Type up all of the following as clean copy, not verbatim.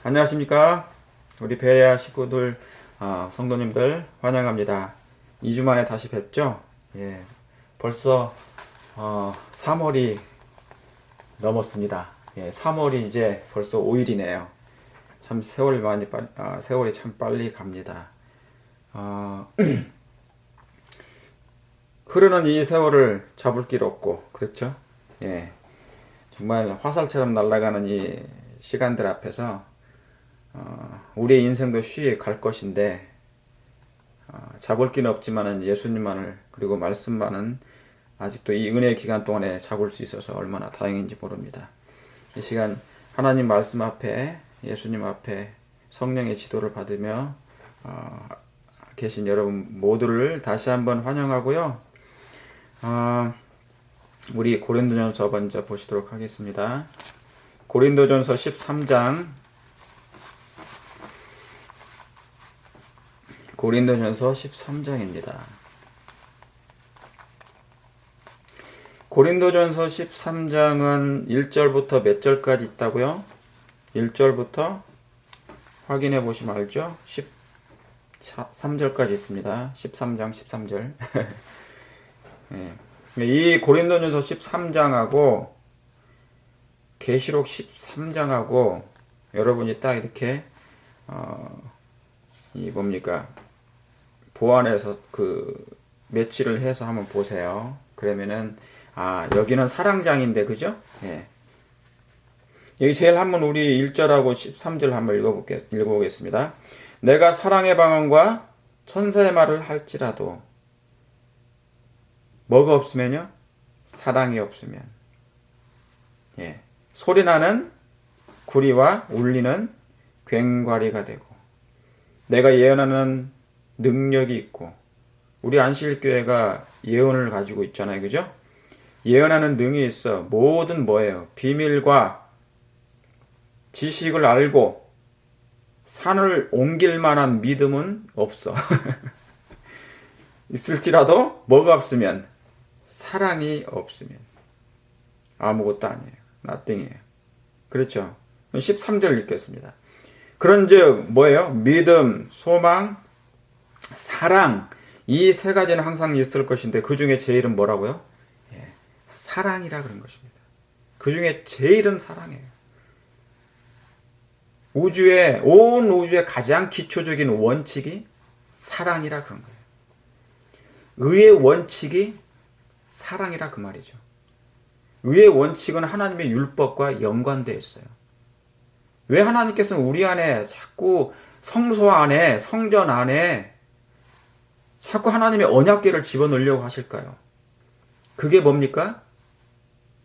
안녕하십니까. 우리 베레아 식구들, 성도님들 환영합니다. 2주 만에 다시 뵙죠? 예, 벌써 3월이 넘었습니다. 예, 3월이 이제 벌써 5일이네요. 참 세월이 참 빨리 갑니다. 어, 흐르는 이 세월을 잡을 길 없고, 그렇죠? 예, 정말 화살처럼 날아가는 이 시간들 앞에서 우리의 인생도 쉬이 갈 것인데 잡을 길은 없지만은 예수님만을 그리고 말씀만은 아직도 이 은혜의 기간 동안에 잡을 수 있어서 얼마나 다행인지 모릅니다. 이 시간 하나님 말씀 앞에 예수님 앞에 성령의 지도를 받으며 계신 여러분 모두를 다시 한번 환영하고요. 우리 고린도전서 먼저 보시도록 하겠습니다. 고린도전서 13장 고린도전서 13장입니다. 고린도전서 13장은 1절부터 몇 절까지 있다고요? 1절부터 확인해 보시면 알죠? 13절까지 있습니다. 13장 13절. 네. 이 고린도전서 13장하고 계시록 13장하고 여러분이 딱 이렇게 이 뭡니까? 보완해서 그 매치를 해서 한번 보세요. 그러면은 여기는 사랑장인데 그죠? 예. 여기 제일 한번 우리 1절하고 13절 한번 읽어보겠습니다. 내가 사랑의 방언과 천사의 말을 할지라도 뭐가 없으면요? 사랑이 없으면 예. 소리나는 구리와 울리는 괭과리가 되고 내가 예언하는 능력이 있고 우리 안식일교회가 예언을 가지고 있잖아요. 그죠? 예언하는 능이 있어. 모든 뭐예요? 비밀과 지식을 알고 산을 옮길 만한 믿음은 없어. 있을지라도 뭐가 없으면 사랑이 없으면 아무것도 아니에요. nothing이에요. 그렇죠? 13절 읽겠습니다. 그런즉 뭐예요? 믿음, 소망, 사랑 이 세 가지는 항상 있을 것인데 그 중에 제일은 뭐라고요? 사랑이라 그런 것입니다. 그 중에 제일은 사랑이에요. 온 우주의 가장 기초적인 원칙이 사랑이라 그런 거예요. 의의 원칙이 사랑이라 그 말이죠. 의의 원칙은 하나님의 율법과 연관되어 있어요. 왜 하나님께서는 우리 안에 자꾸 성소 안에 성전 안에 자꾸 하나님의 언약궤를 집어넣으려고 하실까요? 그게 뭡니까?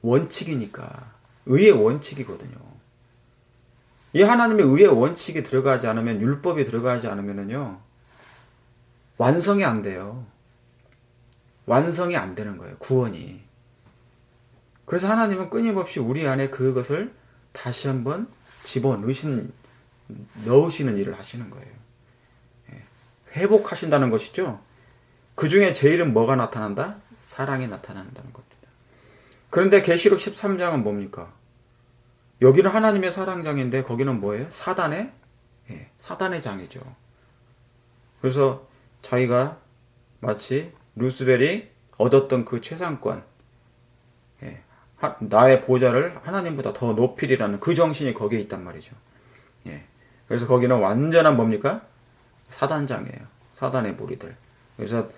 원칙이니까. 의의 원칙이거든요. 이 하나님의 의의 원칙이 들어가지 않으면 율법이 들어가지 않으면요 완성이 안 돼요. 완성이 안 되는 거예요. 구원이. 그래서 하나님은 끊임없이 우리 안에 그것을 다시 한번 넣으시는 일을 하시는 거예요. 회복하신다는 것이죠. 그 중에 제일은 뭐가 나타난다? 사랑이 나타난다는 겁니다. 그런데 계시록 13장은 뭡니까? 여기는 하나님의 사랑장인데 거기는 뭐예요? 사단의 장이죠. 그래서 자기가 마치 루스벨이 얻었던 그 최상권, 나의 보좌를 하나님보다 더 높이리라는 그 정신이 거기에 있단 말이죠. 그래서 거기는 완전한 뭡니까? 사단장이에요. 사단의 무리들. 그래서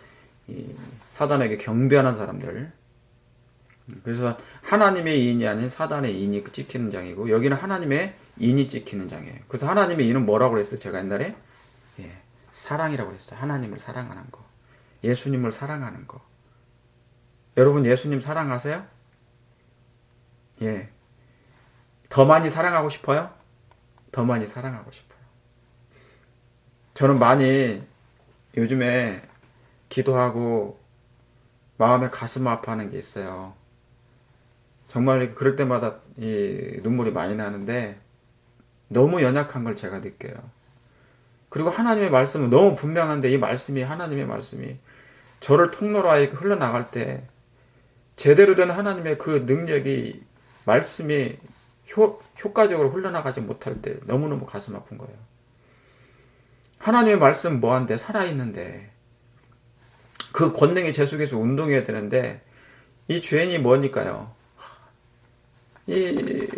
이 사단에게 경배하는 사람들. 그래서 하나님의 인이 아닌 사단의 인이 찍히는 장이고 여기는 하나님의 인이 찍히는 장이에요. 그래서 하나님의 인은 뭐라고 그랬어요? 제가 옛날에 사랑이라고 그랬어요. 하나님을 사랑하는 거. 예수님을 사랑하는 거. 여러분 예수님 사랑하세요? 더 많이 사랑하고 싶어요? 더 많이 사랑하고 싶어요. 저는 많이 요즘에 기도하고 마음에 가슴 아파하는 게 있어요. 정말 그럴 때마다 이 눈물이 많이 나는데 너무 연약한 걸 제가 느껴요. 그리고 하나님의 말씀은 너무 분명한데 이 말씀이 하나님의 말씀이 저를 통로로 하여 흘러나갈 때 제대로 된 하나님의 그 능력이 말씀이 효과적으로 흘러나가지 못할 때 너무너무 가슴 아픈 거예요. 하나님의 말씀 뭐한데? 살아있는데 그 권능이 제 속에서 운동해야 되는데 이 죄인이 뭐니까요? 이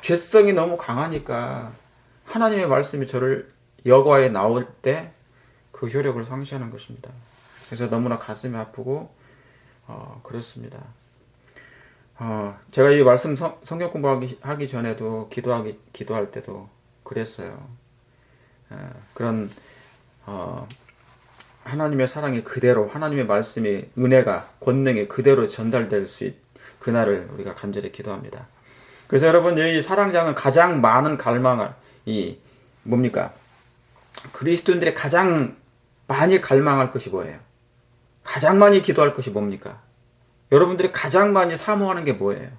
죄성이 너무 강하니까 하나님의 말씀이 저를 여과에 나올 때 그 효력을 상실하는 것입니다. 그래서 너무나 가슴이 아프고 그렇습니다. 제가 이 말씀 성경 공부하기 전에도 기도할 때도 그랬어요. 그런 하나님의 사랑이 그대로, 하나님의 말씀이, 은혜가, 권능이 그대로 전달될 수 그날을 우리가 간절히 기도합니다. 그래서 여러분, 이 사랑장은 가장 많은 갈망을, 뭡니까? 그리스도인들이 가장 많이 갈망할 것이 뭐예요? 가장 많이 기도할 것이 뭡니까? 여러분들이 가장 많이 사모하는 게 뭐예요?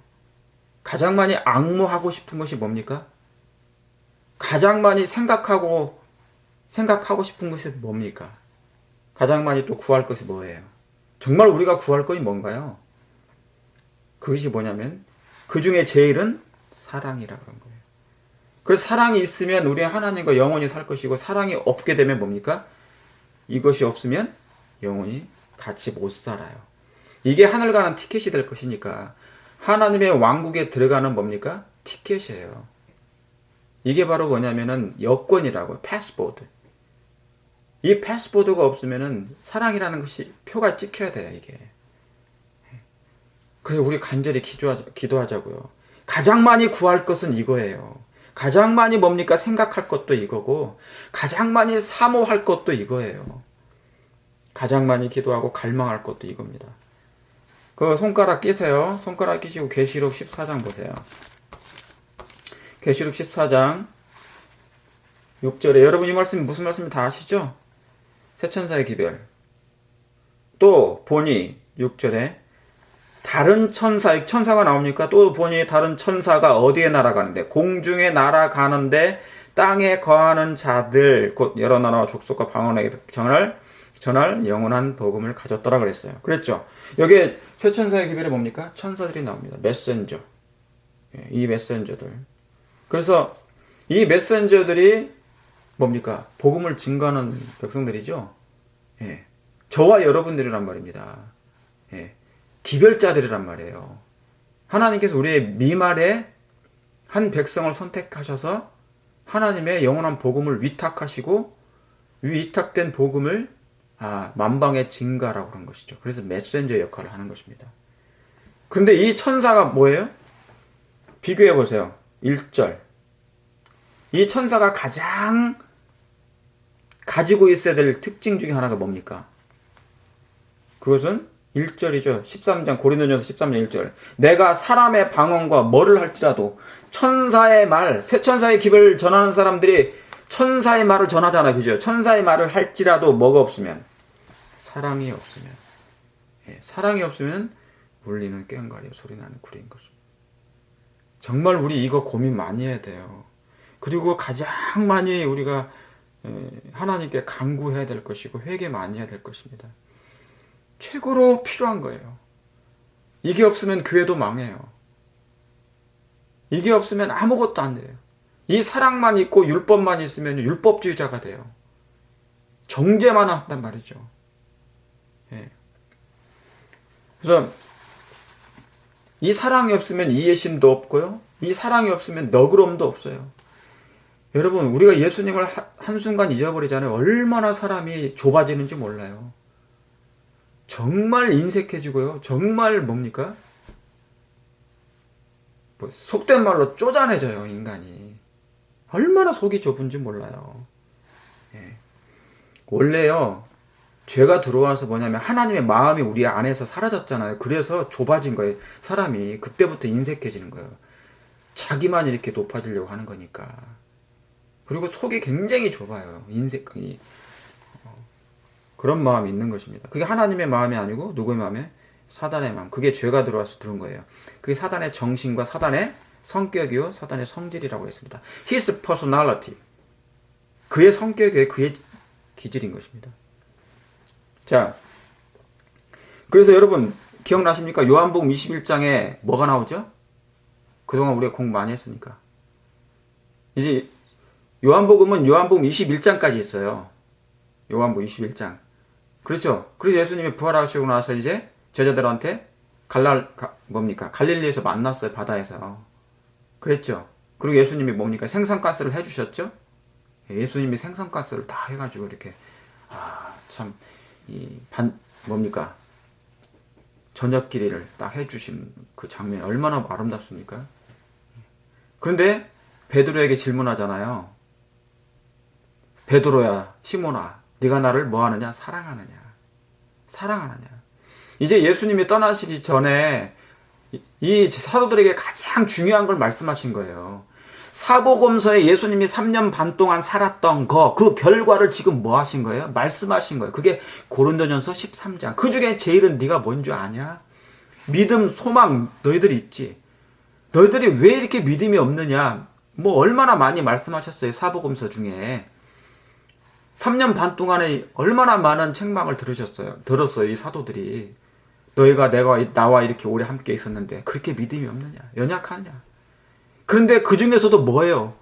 가장 많이 앙모하고 싶은 것이 뭡니까? 가장 많이 생각하고 싶은 것이 뭡니까? 가장 많이 또 구할 것이 뭐예요? 정말 우리가 구할 것이 뭔가요? 그것이 뭐냐면 그 중에 제일은 사랑이라 그런 거예요. 그래서 사랑이 있으면 우리 하나님과 영원히 살 것이고, 사랑이 없게 되면 뭡니까? 이것이 없으면 영원히 같이 못 살아요. 이게 하늘 가는 티켓이 될 것이니까 하나님의 왕국에 들어가는 뭡니까? 티켓이에요. 이게 바로 뭐냐면은 여권이라고요. 패스포드. 이 패스포드가 없으면은 사랑이라는 것이 표가 찍혀야 돼요, 이게. 그래, 우리 간절히 기도하자고요. 가장 많이 구할 것은 이거예요. 가장 많이 뭡니까? 생각할 것도 이거고, 가장 많이 사모할 것도 이거예요. 가장 많이 기도하고 갈망할 것도 이겁니다. 그 손가락 끼세요. 손가락 끼시고 계시록 14장 보세요. 계시록 14장 6절에 여러분 이 말씀 무슨 말씀인지 다 아시죠? 새천사의 기별. 또 보니 6절에 다른 천사가 나옵니까? 또 보니 다른 천사가 어디에 날아가는데? 공중에 날아가는데 땅에 거하는 자들 곧 여러 나라와 족속과 방언에 전할 영원한 복음을 가졌더라 그랬어요. 그랬죠? 여기에 새 천사의 기별이 뭡니까? 천사들이 나옵니다. 메신저. 이 메신저들. 그래서 이 메신저들이 뭡니까? 복음을 증거하는 백성들이죠. 예. 저와 여러분들이란 말입니다. 예. 기별자들이란 말이에요. 하나님께서 우리의 미말에 한 백성을 선택하셔서 하나님의 영원한 복음을 위탁하시고 위탁된 복음을 만방에 증가하라고 그런 것이죠. 그래서 메신저 역할을 하는 것입니다. 그런데 이 천사가 뭐예요? 비교해 보세요. 1절. 이 천사가 가장 가지고 있어야 될 특징 중에 하나가 뭡니까? 그것은 1절이죠. 13장 고린도전서 13장 1절. 내가 사람의 방언과 뭐를 할지라도 천사의 말, 새 천사의 기별 전하는 사람들이 천사의 말을 전하잖아. 그죠? 천사의 말을 할지라도 뭐가 없으면? 사랑이 없으면. 예, 사랑이 없으면 울리는 꽹과리요 소리나는 구리인 것입니다. 정말 우리 이거 고민 많이 해야 돼요. 그리고 가장 많이 우리가 하나님께 간구해야 될 것이고 회개 많이 해야 될 것입니다. 최고로 필요한 거예요. 이게 없으면 교회도 망해요. 이게 없으면 아무것도 안 돼요. 이 사랑만 있고 율법만 있으면 율법주의자가 돼요. 정죄만 한단 말이죠. 예. 그래서 이 사랑이 없으면 이해심도 없고요. 이 사랑이 없으면 너그러움도 없어요. 여러분, 우리가 예수님을 한순간 잊어버리잖아요. 얼마나 사람이 좁아지는지 몰라요. 정말 인색해지고요. 정말 뭡니까? 속된 말로 쪼잔해져요, 인간이. 얼마나 속이 좁은지 몰라요. 예. 원래요, 죄가 들어와서 뭐냐면 하나님의 마음이 우리 안에서 사라졌잖아요. 그래서 좁아진 거예요. 사람이 그때부터 인색해지는 거예요. 자기만 이렇게 높아지려고 하는 거니까. 그리고 속이 굉장히 좁아요. 인색이. 그런 마음이 있는 것입니다. 그게 하나님의 마음이 아니고 누구의 마음에? 사단의 마음. 그게 죄가 들어와서 들은 거예요. 그게 사단의 정신과 사단의 성격이요, 사단의 성질이라고 했습니다. His personality. 그의 성격이 그의 기질인 것입니다. 자, 그래서 여러분 기억나십니까? 요한복음 21장에 뭐가 나오죠? 그동안 우리가 공부 많이 했으니까. 이제 요한복음은 요한복음 21장까지 있어요. 요한복음 21장. 그렇죠? 그래서 예수님이 부활하시고 나서 이제 제자들한테 갈릴리에서 만났어요. 바다에서. 그랬죠? 그리고 예수님이 뭡니까? 생선가스를 해주셨죠? 예수님이 생선가스를 다 해가지고 이렇게 참 뭡니까? 저녁길이를 딱 해주신 그 장면이 얼마나 아름답습니까? 그런데 베드로에게 질문하잖아요. 베드로야, 시몬아, 네가 나를 뭐하느냐? 사랑하느냐? 사랑하느냐? 이제 예수님이 떠나시기 전에 이 사도들에게 가장 중요한 걸 말씀하신 거예요. 사복음서에 예수님이 3년 반 동안 살았던 그 결과를 지금 뭐 하신 거예요? 말씀하신 거예요. 그게 고린도전서 13장. 그 중에 제일은 네가 뭔 줄 아냐? 믿음, 소망 너희들이 있지. 너희들이 왜 이렇게 믿음이 없느냐? 뭐 얼마나 많이 말씀하셨어요. 사복음서 중에. 3년 반 동안에 얼마나 많은 책망을 들었어요. 이 사도들이. 너희가 나와 이렇게 오래 함께 있었는데 그렇게 믿음이 없느냐? 연약하냐? 그런데 그 중에서도 뭐예요?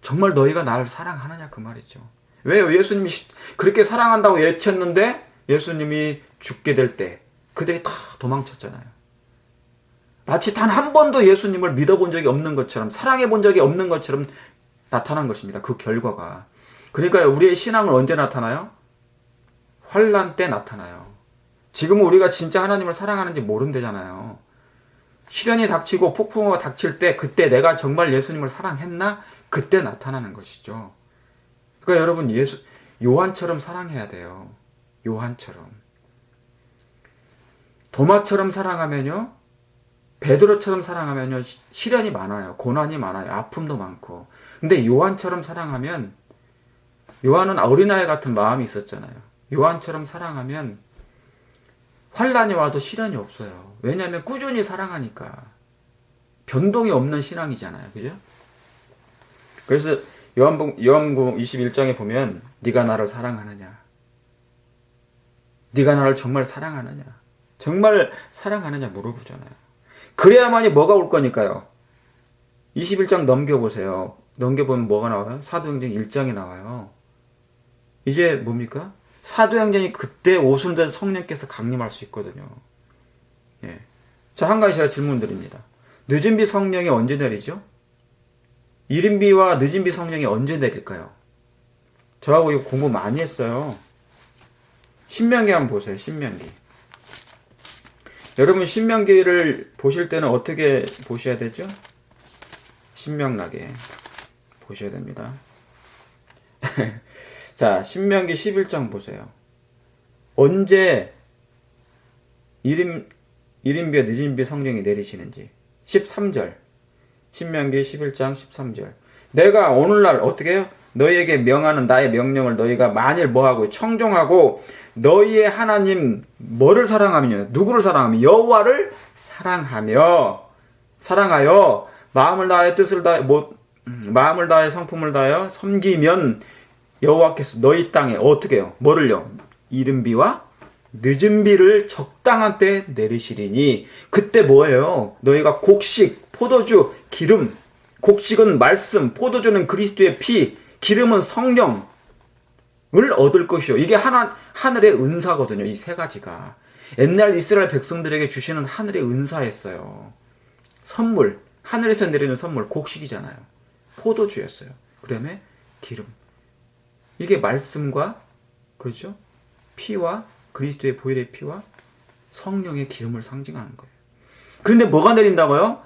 정말 너희가 나를 사랑하느냐? 그 말이죠. 왜요? 예수님이 그렇게 사랑한다고 외쳤는데 예수님이 죽게 될 때 그들이 다 도망쳤잖아요. 마치 단 한 번도 예수님을 믿어본 적이 없는 것처럼, 사랑해 본 적이 없는 것처럼 나타난 것입니다. 그 결과가. 그러니까 우리의 신앙은 언제 나타나요? 환난 때 나타나요. 지금은 우리가 진짜 하나님을 사랑하는지 모른대잖아요. 시련이 닥치고 폭풍우가 닥칠 때 그때 내가 정말 예수님을 사랑했나? 그때 나타나는 것이죠. 그러니까 여러분 요한처럼 사랑해야 돼요. 요한처럼. 도마처럼 사랑하면요. 베드로처럼 사랑하면요. 시련이 많아요. 고난이 많아요. 아픔도 많고. 근데 요한처럼 사랑하면 요한은 어린아이 같은 마음이 있었잖아요. 요한처럼 사랑하면 환란이 와도 시련이 없어요. 왜냐하면 꾸준히 사랑하니까. 변동이 없는 신앙이잖아요. 그죠? 그래서 요한복음 21장에 보면 네가 나를 사랑하느냐? 네가 나를 정말 사랑하느냐? 정말 사랑하느냐 물어보잖아요. 그래야만이 뭐가 올 거니까요. 21장 넘겨보세요. 넘겨보면 뭐가 나와요? 사도행전 1장이 나와요. 이제 뭡니까? 사도행전이 그때 오순된 성령께서 강림할 수 있거든요. 예. 자, 한 가지 제가 질문 드립니다. 늦은 비 성령이 언제 내리죠? 이른 비와 늦은 비 성령이 언제 내릴까요? 저하고 이거 공부 많이 했어요. 신명기 한번 보세요. 신명기. 여러분 신명기를 보실 때는 어떻게 보셔야 되죠? 신명나게 보셔야 됩니다. 자, 신명기 11장 보세요. 언제 이른비와 늦은비 성령이 내리시는지. 13절. 신명기 11장 13절. 내가 오늘날 어떻게 해요? 너희에게 명하는 나의 명령을 너희가 만일 뭐하고 청종하고 너희의 하나님 뭐를 사랑하며 누구를 사랑하며 여호와를 사랑하여 마음을 다해 뜻을 다해 마음을 다해 성품을 다하여 섬기면 여호와께서 너희 땅에 어떻게 해요? 뭐를요? 이른 비와 늦은 비를 적당한 때 내리시리니 그때 뭐예요? 너희가 곡식, 포도주, 기름. 곡식은 말씀, 포도주는 그리스도의 피, 기름은 성령을 얻을 것이요. 이게 하늘의 은사거든요. 이 세 가지가. 옛날 이스라엘 백성들에게 주시는 하늘의 은사였어요. 선물, 하늘에서 내리는 선물, 곡식이잖아요. 포도주였어요. 그 다음에 기름. 이게 말씀과, 그렇죠? 피와 그리스도의 보혈의 피와 성령의 기름을 상징하는 거예요. 그런데 뭐가 내린다고요?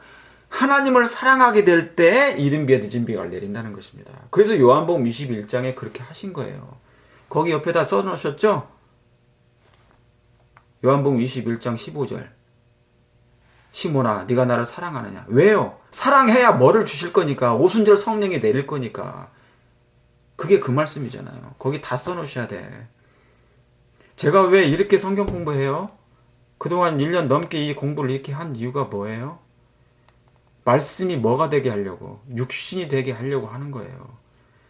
하나님을 사랑하게 될 때 이른 비와 늦은 비가 내린다는 것입니다. 그래서 요한복음 21장에 그렇게 하신 거예요. 거기 옆에다 써놓으셨죠? 요한복음 21장 15절. 시몬아, 네가 나를 사랑하느냐? 왜요? 사랑해야 뭐를 주실 거니까. 오순절 성령이 내릴 거니까. 그게 그 말씀이잖아요. 거기 다 써놓으셔야 돼. 제가 왜 이렇게 성경 공부해요? 그동안 1년 넘게 이 공부를 이렇게 한 이유가 뭐예요? 말씀이 뭐가 되게 하려고, 육신이 되게 하려고 하는 거예요.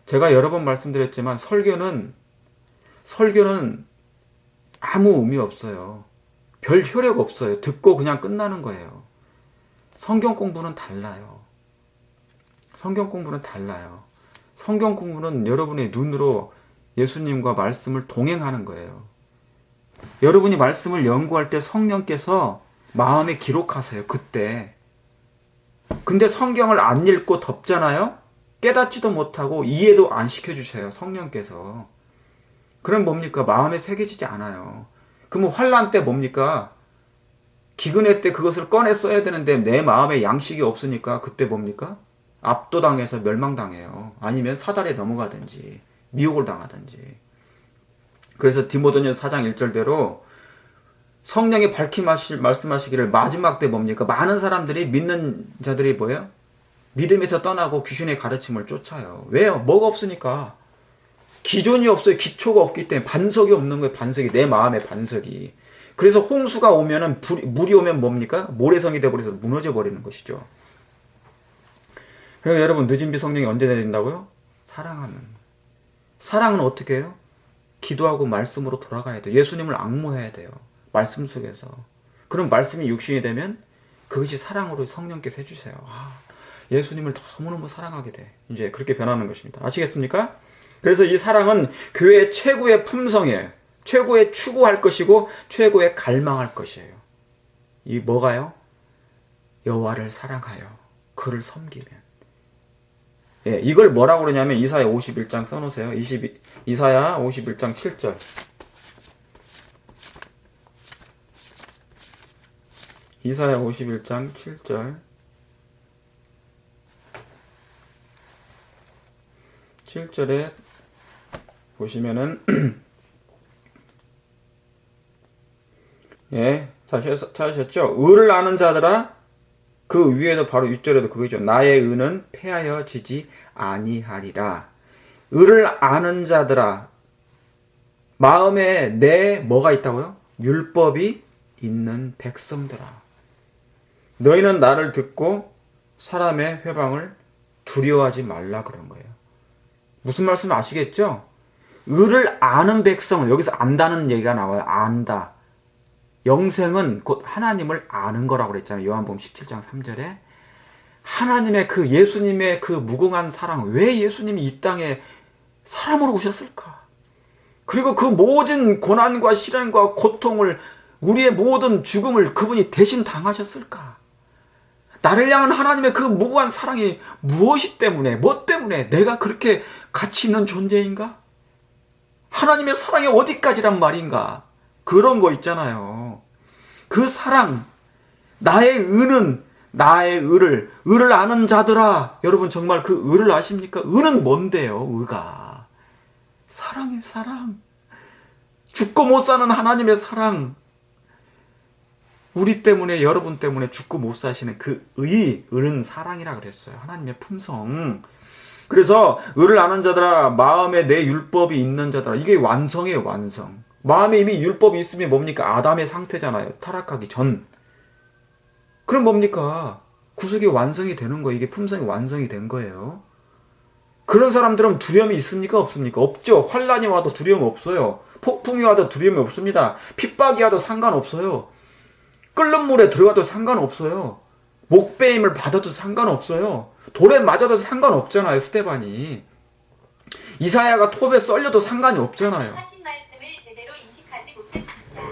제가 여러 번 말씀드렸지만 설교는 아무 의미 없어요. 별 효력 없어요. 듣고 그냥 끝나는 거예요. 성경 공부는 달라요. 성경 공부는 달라요. 성경 공부는 여러분의 눈으로 예수님과 말씀을 동행하는 거예요. 여러분이 말씀을 연구할 때 성령께서 마음에 기록하세요. 그때. 근데 성경을 안 읽고 덮잖아요. 깨닫지도 못하고 이해도 안 시켜주세요. 성령께서. 그럼 뭡니까? 마음에 새겨지지 않아요. 그러면 환난 때 뭡니까? 기근회 때 그것을 꺼내 써야 되는데 내 마음에 양식이 없으니까 그때 뭡니까? 압도당해서 멸망당해요. 아니면 사달에 넘어가든지 미혹을 당하든지. 그래서 디모데전서 4장 1절대로 성령이 밝히 말씀하시기를 마지막 때 뭡니까? 많은 사람들이 믿는 자들이 뭐예요? 믿음에서 떠나고 귀신의 가르침을 쫓아요. 왜요? 뭐가 없으니까. 기존이 없어요. 기초가 없기 때문에. 반석이 없는 거예요. 반석이. 내 마음의 반석이. 그래서 홍수가 오면은 물이 오면 뭡니까? 모래성이 돼버려서 무너져 버리는 것이죠. 그리고 여러분 늦은 비 성령이 언제 내린다고요? 사랑하면. 사랑은 어떻게 해요? 기도하고 말씀으로 돌아가야 돼요. 예수님을 앙모해야 돼요. 말씀 속에서. 그럼 말씀이 육신이 되면 그것이 사랑으로 성령께서 해주세요. 예수님을 너무너무 사랑하게 돼. 이제 그렇게 변하는 것입니다. 아시겠습니까? 그래서 이 사랑은 교회의 최고의 품성이에요. 최고의 추구할 것이고 최고의 갈망할 것이에요. 이 뭐가요? 여호와를 사랑하여 그를 섬기면. 예, 이걸 뭐라고 그러냐면 이사야 51장 써놓으세요. 이사야 51장 7절. 이사야 51장 7절. 7절에 보시면은 예, 찾으셨죠? 의를 아는 자들아, 그 위에도 바로 6절에도 그거죠. 나의 의는 패하여지지 아니하리라. 의를 아는 자들아, 마음에 내 뭐가 있다고요? 율법이 있는 백성들아. 너희는 나를 듣고 사람의 회방을 두려워하지 말라 그런 거예요. 무슨 말씀 아시겠죠? 의를 아는 백성, 여기서 안다는 얘기가 나와요. 안다. 영생은 곧 하나님을 아는 거라고 그랬잖아요. 요한복음 17장 3절에. 하나님의 그 예수님의 그 무궁한 사랑, 왜 예수님이 이 땅에 사람으로 오셨을까? 그리고 그 모든 고난과 시련과 고통을, 우리의 모든 죽음을 그분이 대신 당하셨을까? 나를 향한 하나님의 그 무궁한 사랑이 무엇이 때문에, 뭐 때문에 내가 그렇게 가치 있는 존재인가? 하나님의 사랑이 어디까지란 말인가? 그런 거 있잖아요. 그 사랑, 나의 의는, 나의 의를 아는 자들아. 여러분 정말 그 의를 아십니까? 의는 뭔데요? 의가 사랑의 사랑, 죽고 못 사는 하나님의 사랑. 우리 때문에, 여러분 때문에 죽고 못 사시는 그 의는 사랑이라 그랬어요. 하나님의 품성. 그래서 의를 아는 자들아, 마음에 내 율법이 있는 자들아. 이게 완성이에요. 완성. 마음에 이미 율법이 있으면 뭡니까? 아담의 상태잖아요. 타락하기 전. 그럼 뭡니까? 구속이 완성이 되는 거예요. 이게 품성이 완성이 된 거예요. 그런 사람들은 두려움이 있습니까? 없습니까? 없죠. 환란이 와도 두려움 없어요. 폭풍이 와도 두려움이 없습니다. 핍박이 와도 상관없어요. 끓는 물에 들어가도 상관없어요. 목베임을 받아도 상관없어요. 돌에 맞아도 상관없잖아요. 스데반이. 이사야가 톱에 썰려도 상관이 없잖아요. 하신 말씀을 제대로 인식하지 못했습니다.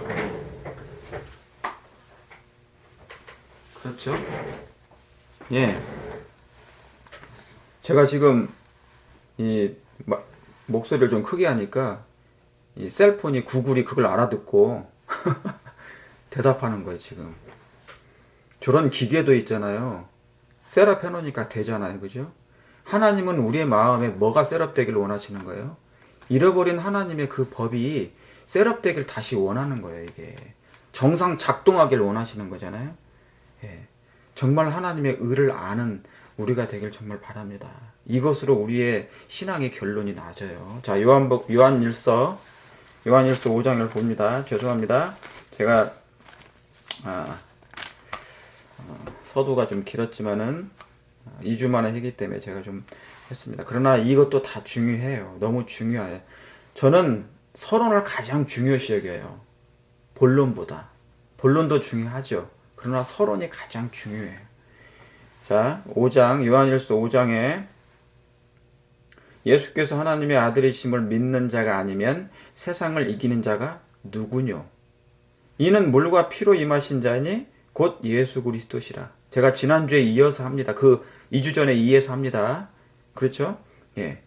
그렇죠? 예. 제가 지금 이 목소리를 좀 크게 하니까 이 셀폰이 구글이 그걸 알아듣고 대답하는 거예요, 지금. 저런 기계도 있잖아요. 셋업 해놓으니까 되잖아요, 그죠? 하나님은 우리의 마음에 뭐가 셋업 되기를 원하시는 거예요? 잃어버린 하나님의 그 법이 셋업 되길 다시 원하는 거예요, 이게. 정상 작동하기를 원하시는 거잖아요. 예. 정말 하나님의 의를 아는 우리가 되길 정말 바랍니다. 이것으로 우리의 신앙의 결론이 나져요. 자, 요한일서 5장을 봅니다. 죄송합니다. 제가 서두가 좀 길었지만은 2주 만에 했기 때문에 제가 좀 했습니다. 그러나 이것도 다 중요해요. 너무 중요해요. 저는 서론을 가장 중요시 여겨요. 본론보다. 본론도 중요하죠. 그러나 서론이 가장 중요해요. 자, 5장, 요한일서 5장에 예수께서 하나님의 아들이심을 믿는 자가 아니면 세상을 이기는 자가 누구뇨? 이는 물과 피로 임하신 자니 곧 예수 그리스도시라. 제가 지난주에 이어서 합니다. 2주 전에 이어서 합니다. 그렇죠? 예.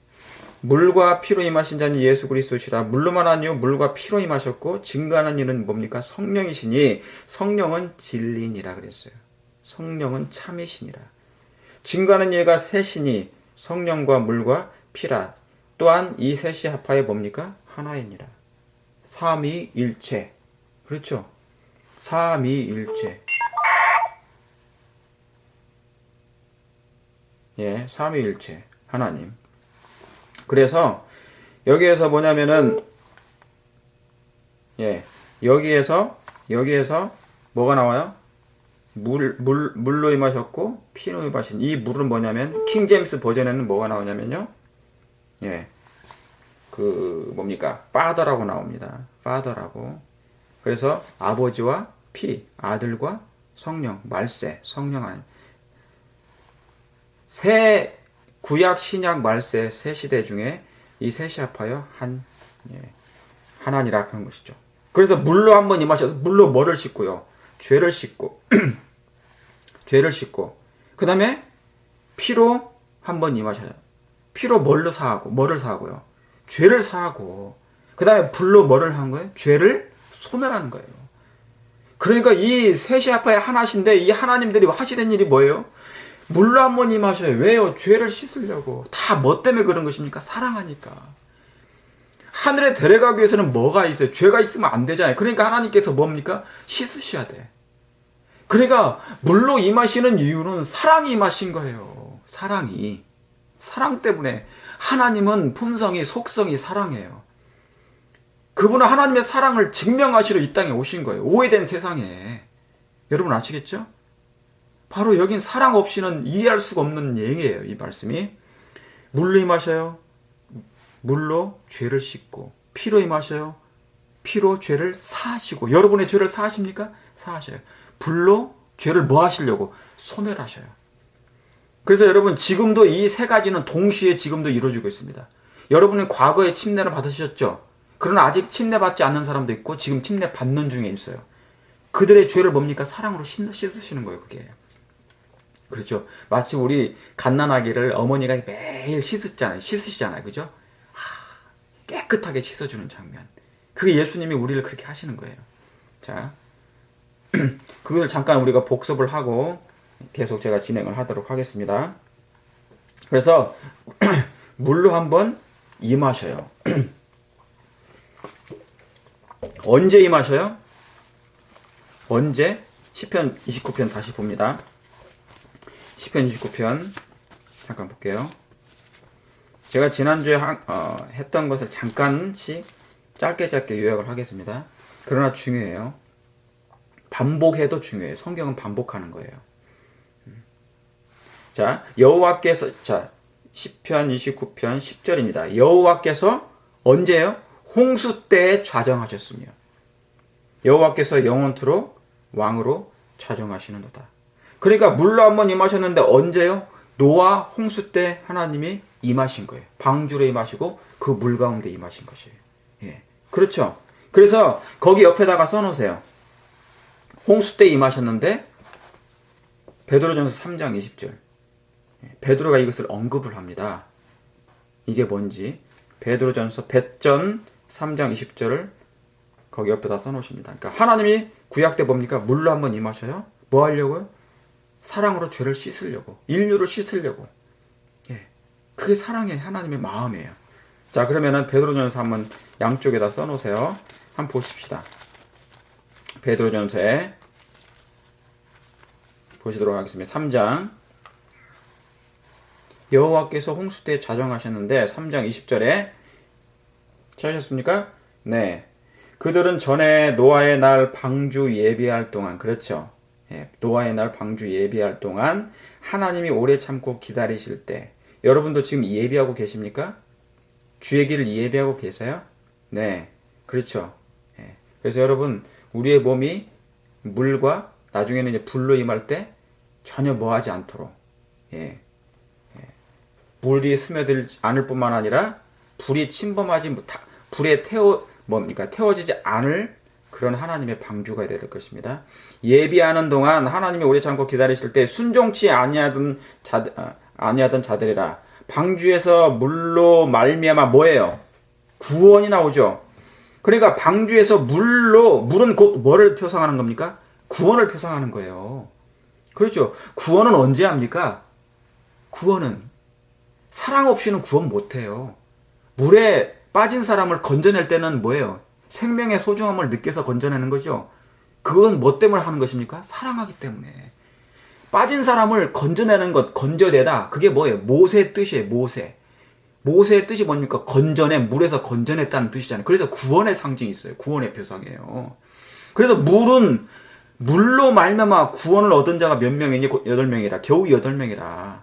물과 피로 임하신 자니 예수 그리스도시라. 물로만 아니요 물과 피로 임하셨고 증거하는 이는 뭡니까? 성령이시니 성령은 진리니라 그랬어요. 성령은 참이시니라. 증거하는 이가 셋이니 성령과 물과 피라. 또한 이 셋이 합하여 뭡니까? 하나이니라. 삼위일체. 그렇죠? 삼위일체. 예, 삼위일체. 하나님. 그래서 여기에서 뭐냐면은 예, 여기에서 뭐가 나와요? 물로 임하셨고 피로 임하신. 이 물은 뭐냐면 킹제임스 버전에는 뭐가 나오냐면요. 예. 뭡니까? 파더라고 나옵니다. 파더라고. 그래서 아버지와 피, 아들과 성령, 말세, 성령 안. 새 구약, 신약, 말세 세 시대 중에 이 셋이 합하여 하나니라 그런 것이죠. 그래서 물로 한번 임하셔서 물로 뭐를 씻고요? 죄를 씻고 죄를 씻고 그 다음에 피로 한번 임하셔요. 피로 뭐를 사하고요? 죄를 사하고 그 다음에 불로 뭐를 한 거예요? 죄를 소멸하는 거예요. 그러니까 이 셋이 합하여 하나신데 이 하나님들이 하시는 일이 뭐예요? 물로 한번 임하셔요. 왜요? 죄를 씻으려고. 다 뭐 때문에 그런 것입니까? 사랑하니까. 하늘에 데려가기 위해서는 뭐가 있어요? 죄가 있으면 안 되잖아요. 그러니까 하나님께서 뭡니까? 씻으셔야 돼. 그러니까 물로 임하시는 이유는 사랑이 임하신 거예요. 사랑이. 사랑 때문에. 하나님은 품성이, 속성이 사랑이에요. 그분은 하나님의 사랑을 증명하시러 이 땅에 오신 거예요. 오해된 세상에. 여러분 아시겠죠? 바로 여긴 사랑 없이는 이해할 수가 없는 얘기예요. 이 말씀이. 물로 임하셔요. 물로 죄를 씻고 피로 임하셔요. 피로 죄를 사하시고. 여러분의 죄를 사하십니까? 사하셔요. 불로 죄를 뭐 하시려고? 소멸하셔요. 그래서 여러분 지금도 이 세 가지는 동시에 지금도 이루어지고 있습니다. 여러분은 과거에 침례를 받으셨죠? 그러나 아직 침례받지 않는 사람도 있고 지금 침례 받는 중에 있어요. 그들의 죄를 뭡니까? 사랑으로 씻으시는 거예요. 그게. 그렇죠. 마치 우리 갓난아기를 어머니가 매일 씻으시잖아요. 그죠? 깨끗하게 씻어주는 장면. 그게 예수님이 우리를 그렇게 하시는 거예요. 자, 그걸 잠깐 우리가 복습을 하고 계속 제가 진행을 하도록 하겠습니다. 그래서 물로 한번 임하셔요. 언제 임하셔요? 언제? 시편 29편 다시 봅니다. 시편 29편 잠깐 볼게요. 제가 지난주에 했던 것을 잠깐씩 짧게 요약을 하겠습니다. 그러나 중요해요. 반복해도 중요해요. 성경은 반복하는 거예요. 자, 여호와께서, 자, 시편 29편 10절입니다. 여호와께서 언제요? 홍수 때에 좌정하셨으며 여호와께서 영원토록 왕으로 좌정하시는도다. 그러니까 물로 한번 임하셨는데 언제요? 노아 홍수 때 하나님이 임하신 거예요. 방주로 임하시고 그 물 가운데 임하신 것이에요. 예. 그렇죠. 그래서 거기 옆에다가 써놓으세요. 홍수 때 임하셨는데 베드로전서 3장 20절. 베드로가 이것을 언급을 합니다. 이게 뭔지 베드로전서 배전 3장 20절을 거기 옆에다 써놓으십니다. 그러니까 하나님이 구약 때 뭡니까? 물로 한번 임하셔요. 뭐 하려고요? 사랑으로 죄를 씻으려고, 인류를 씻으려고. 예, 그게 사랑의 하나님의 마음이에요. 자, 그러면은 베드로전서 한번 양쪽에다 써놓으세요. 한번 보십시다. 베드로전서에 보시도록 하겠습니다. 3장. 여호와께서 홍수 때 좌정하셨는데 3장 20절에 찾으셨습니까? 네. 그들은 전에 노아의 날 방주 예비할 동안, 그렇죠. 예, 노아의 날 방주 예비할 동안 하나님이 오래 참고 기다리실 때, 여러분도 지금 예비하고 계십니까? 주의 길을 예비하고 계세요? 네, 그렇죠. 예, 그래서 여러분, 우리의 몸이 물과 나중에는 이제 불로 임할 때 전혀 뭐하지 않도록, 예. 물이 스며들지 않을 뿐만 아니라 불이 침범하지 못하, 불에 태워지지 않을 그런 하나님의 방주가 되야 될 것입니다. 예비하는 동안 하나님이 오래 참고 기다리실 때 순종치 아니하던 자들이라. 방주에서 물로 말미암아 뭐예요? 구원이 나오죠. 그러니까 방주에서 물은 곧 뭐를 표상하는 겁니까? 구원을 표상하는 거예요. 그렇죠. 구원은 언제 합니까? 구원은 사랑 없이는 구원 못해요. 물에 빠진 사람을 건져낼 때는 뭐예요? 생명의 소중함을 느껴서 건져내는 거죠. 그건 뭐 때문에 하는 것입니까? 사랑하기 때문에. 빠진 사람을 건져내는 것, 건져내다. 그게 뭐예요? 모세의 뜻이에요. 모세의 뜻이 뭡니까? 물에서 건져냈다는 뜻이잖아요. 그래서 구원의 상징이 있어요. 구원의 표상이에요. 그래서 물로 말미암아 구원을 얻은 자가 몇 명이니? 곧 8명이라. 겨우 8명이라.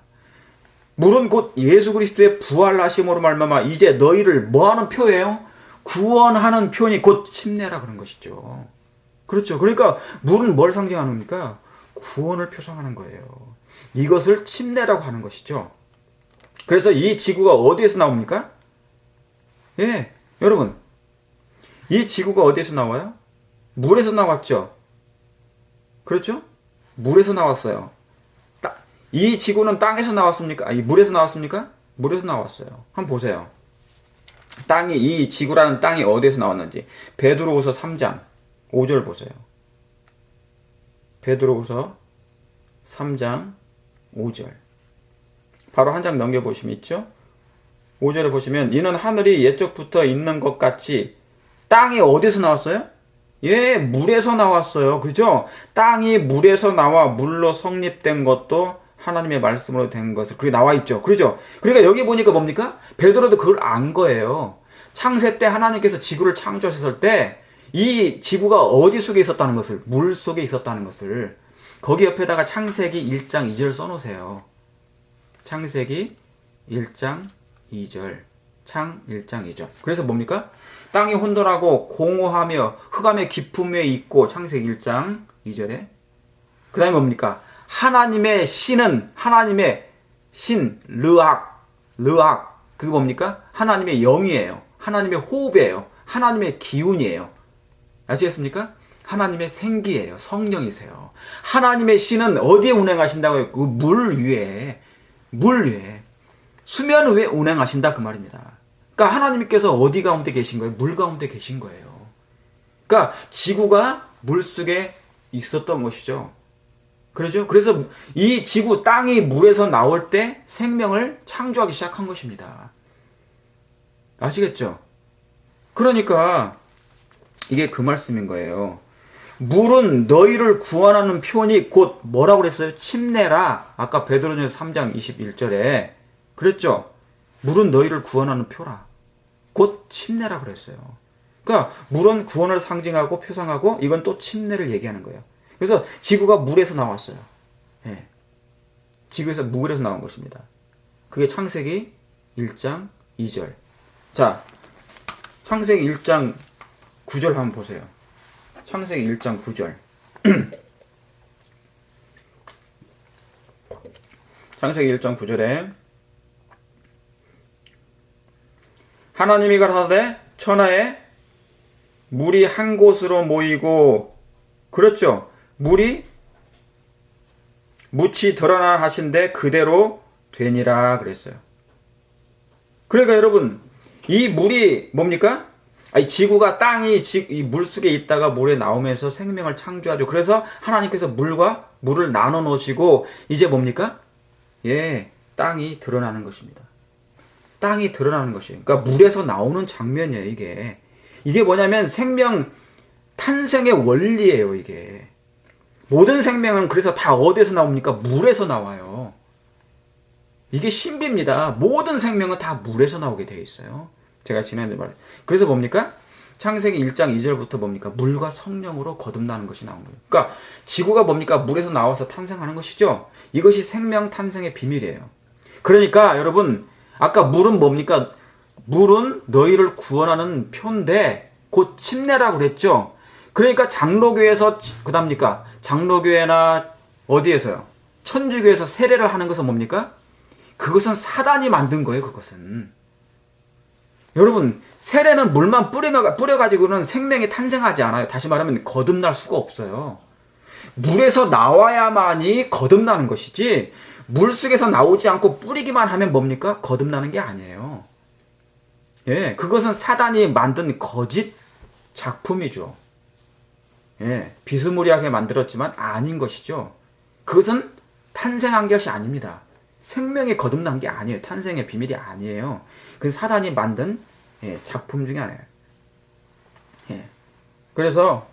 물은 곧 예수 그리스도의 부활하심으로 말미암아 이제 너희를 뭐하는 표예요? 구원하는 표니 곧 침례라 그런 것이죠. 그렇죠. 그러니까 물은 뭘 상징하는 겁니까? 구원을 표상하는 거예요. 이것을 침례라고 하는 것이죠. 그래서 이 지구가 어디에서 나옵니까? 예, 여러분, 이 지구가 어디에서 나와요? 물에서 나왔죠. 그렇죠? 물에서 나왔어요. 이 지구는 땅에서 나왔습니까? 아니, 물에서 나왔습니까? 물에서 나왔어요. 한번 보세요. 이 지구라는 땅이 어디에서 나왔는지. 베드로후서 3장 5절 보세요. 베드로후서 3장 5절. 바로 한 장 넘겨보시면 있죠? 5절에 보시면 이는 하늘이 옛적부터 있는 것 같이 땅이 어디서 나왔어요? 예, 물에서 나왔어요. 그죠? 땅이 물에서 나와 물로 성립된 것도 하나님의 말씀으로 된 것을 그게 나와 있죠. 그렇죠? 그러니까 여기 보니까 뭡니까? 베드로도 그걸 안 거예요. 창세 때 하나님께서 지구를 창조하셨을 때 이 지구가 어디 속에 있었다는 것을, 물 속에 있었다는 것을 거기 옆에다가 창세기 1장 2절 써놓으세요. 창세기 1장 2절. 창 1장 2절. 그래서 뭡니까? 땅이 혼돈하고 공허하며 흑암의 깊음에 있고 창세기 1장 2절에 그 다음에 뭡니까? 하나님의 신은 하나님의 신, 르악 그게 뭡니까? 하나님의 영이에요. 하나님의 호흡이에요. 하나님의 기운이에요. 아시겠습니까? 하나님의 생기예요. 성령이세요. 하나님의 신은 어디에 운행하신다고요? 그 물 위에 수면 위에 운행하신다 그 말입니다. 그러니까 하나님께서 어디 가운데 계신 거예요? 물 가운데 계신 거예요. 그러니까 지구가 물 속에 있었던 것이죠. 그렇죠? 그래서 이 지구 땅이 물에서 나올 때 생명을 창조하기 시작한 것입니다. 아시겠죠? 그러니까 이게 그 말씀인 거예요. 물은 너희를 구원하는 표니 곧 뭐라고 그랬어요? 침례라. 아까 베드로전서 3장 21절에 그랬죠? 물은 너희를 구원하는 표라. 곧 침례라 그랬어요. 그러니까 물은 구원을 상징하고 표상하고 이건 또 침례를 얘기하는 거예요. 그래서 지구가 물에서 나왔어요. 예. 지구에서 물에서 나온 것입니다. 그게 창세기 1장 2절. 자, 창세기 1장 9절 한번 보세요. 창세기 1장 9절. 창세기 1장 9절에 하나님이 가라사대 천하에 물이 한 곳으로 모이고 그렇죠. 물이 묻히 드러나 하신데 그대로 되니라 그랬어요. 그러니까 여러분 이 물이 뭡니까? 지구가 땅이 이 물속에 있다가 물에 나오면서 생명을 창조하죠. 그래서 하나님께서 물을 나눠 놓으시고 이제 뭡니까? 예, 땅이 드러나는 것입니다. 땅이 드러나는 것이에요. 그러니까 물에서 나오는 장면이에요, 이게. 이게 뭐냐면 생명 탄생의 원리예요, 이게. 모든 생명은 그래서 다 어디에서 나옵니까? 물에서 나와요. 이게 신비입니다. 모든 생명은 다 물에서 나오게 되어 있어요. 제가 지난주에 말했어요. 그래서 뭡니까? 창세기 1장 2절부터 뭡니까? 물과 성령으로 거듭나는 것이 나온 거예요. 그러니까 지구가 뭡니까? 물에서 나와서 탄생하는 것이죠. 이것이 생명 탄생의 비밀이에요. 그러니까 여러분 아까 물은 뭡니까? 물은 너희를 구원하는 표인데 곧 침례라고 그랬죠. 그러니까 장로교에서 그다음니까? 장로교회나 어디에서요? 천주교에서 세례를 하는 것은 뭡니까? 그것은 사단이 만든 거예요. 그것은. 여러분, 세례는 물만 뿌려가지고는 생명이 탄생하지 않아요. 다시 말하면 거듭날 수가 없어요. 물에서 나와야만이 거듭나는 것이지, 물속에서 나오지 않고 뿌리기만 하면 뭡니까? 거듭나는 게 아니에요. 예, 그것은 사단이 만든 거짓 작품이죠. 예, 비스무리하게 만들었지만 아닌 것이죠. 그것은 탄생한 것이 아닙니다. 생명이 거듭난 게 아니에요. 탄생의 비밀이 아니에요. 그건 사단이 만든 작품 중에 하나예요. 예. 그래서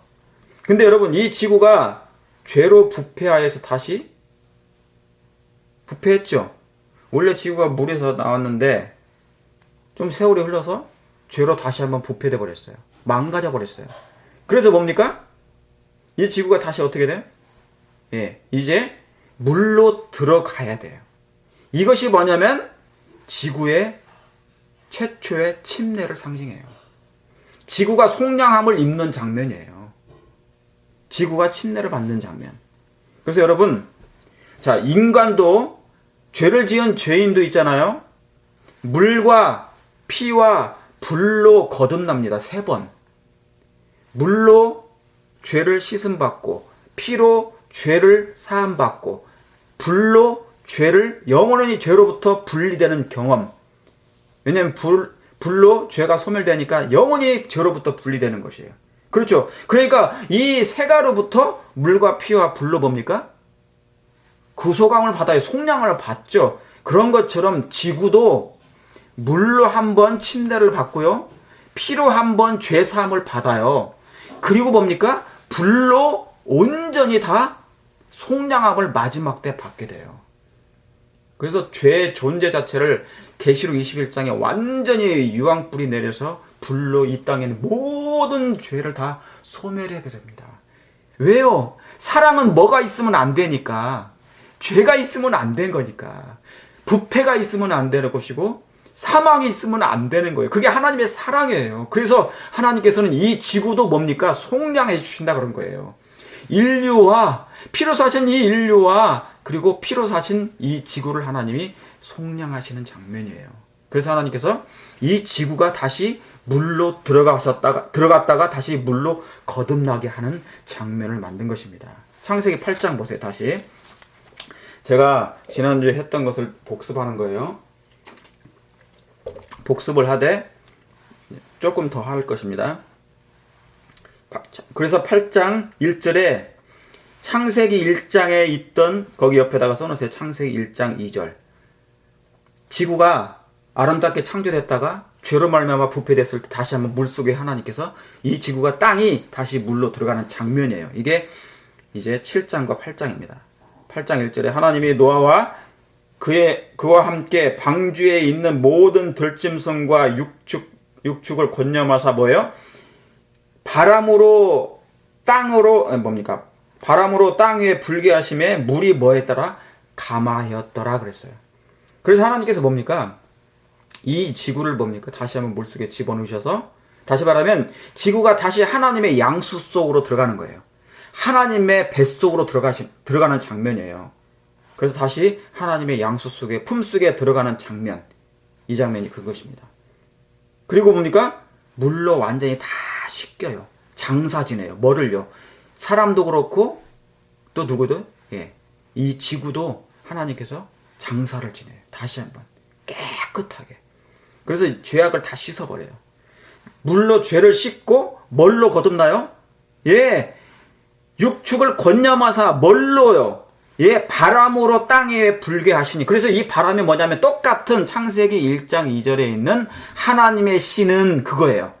근데 여러분, 이 지구가 죄로 부패하여서 다시 부패했죠. 원래 지구가 물에서 나왔는데 좀 세월이 흘러서 죄로 다시 한번 부패돼 버렸어요. 망가져 버렸어요. 그래서 뭡니까? 이 지구가 다시 어떻게 돼요? 예, 이제 물로 들어가야 돼요. 이것이 뭐냐면 지구의 최초의 침례를 상징해요. 지구가 속량함을 입는 장면이에요. 지구가 침례를 받는 장면. 그래서 여러분, 자, 인간도 죄를 지은 죄인도 있잖아요. 물과 피와 불로 거듭납니다. 3번. 물로 죄를 씻음받고, 피로 죄를 사함받고, 불로 죄를 영원히 죄로부터 분리되는 경험. 왜냐하면 불로 죄가 소멸되니까 영원히 죄로부터 분리되는 것이에요. 그렇죠. 그러니까 이 세 가루부터 물과 피와 불로 뭡니까? 구속함을 받아요. 속량을 받죠. 그런 것처럼 지구도 물로 한번 침례를 받고요. 피로 한번 죄사함을 받아요. 그리고 뭡니까? 불로 온전히 다 속량함을 마지막 때 받게 돼요. 그래서 죄의 존재 자체를 계시록 21장에 완전히 유황불이 내려서 불로 이 땅에 있는 모든 죄를 다 소멸해 버립니다. 왜요? 사랑은 뭐가 있으면 안 되니까. 죄가 있으면 안 된 거니까. 부패가 있으면 안 되는 것이고 사망이 있으면 안 되는 거예요. 그게 하나님의 사랑이에요. 그래서 하나님께서는 이 지구도 뭡니까? 속량해 주신다 그런 거예요. 인류와 피로 사신 이 인류와 그리고 피로 사신 이 지구를 하나님이 속량하시는 장면이에요. 그래서 하나님께서 이 지구가 다시 물로 들어갔다가 다시 물로 거듭나게 하는 장면을 만든 것입니다. 창세기 8장 보세요. 다시 제가 지난주에 했던 것을 복습하는 거예요. 복습을 하되 조금 더 할 것입니다. 그래서 8장 1절에 창세기 1장에 있던 거기 옆에다가 써놓으세요. 창세기 1장 2절. 지구가 아름답게 창조됐다가 죄로 말미암아 부패됐을 때 다시 한번 물속에 하나님께서 이 지구가 땅이 다시 물로 들어가는 장면이에요. 이게 이제 7장과 8장입니다. 8장 1절에 하나님이 노아와 그와 함께 방주에 있는 모든 들짐승과 육축을 권념하사 뭐예요? 바람으로 땅 위에 불게 하심에 물이 뭐에 따라 감하였더라 그랬어요. 그래서 하나님께서 뭡니까? 이 지구를 뭡니까? 다시 한번 물속에 집어넣으셔서 다시 말하면 지구가 다시 하나님의 양수 속으로 들어가는 거예요. 하나님의 뱃속으로 들어가는 장면이에요. 그래서 다시 하나님의 양수 속에 품속에 들어가는 장면. 이 장면이 그것입니다. 그리고 뭡니까? 물로 완전히 다 씻겨요. 장사 지내요. 뭐를요? 사람도 그렇고 또 누구도 이 지구도 하나님께서 장사를 지내요. 다시 한번 깨끗하게. 그래서 죄악을 다 씻어버려요. 물로 죄를 씻고 뭘로 거듭나요? 육축을 권념하사 뭘로요? 바람으로 땅에 불게 하시니. 그래서 이 바람이 뭐냐면 똑같은 창세기 1장 2절에 있는 하나님의 신은 그거예요.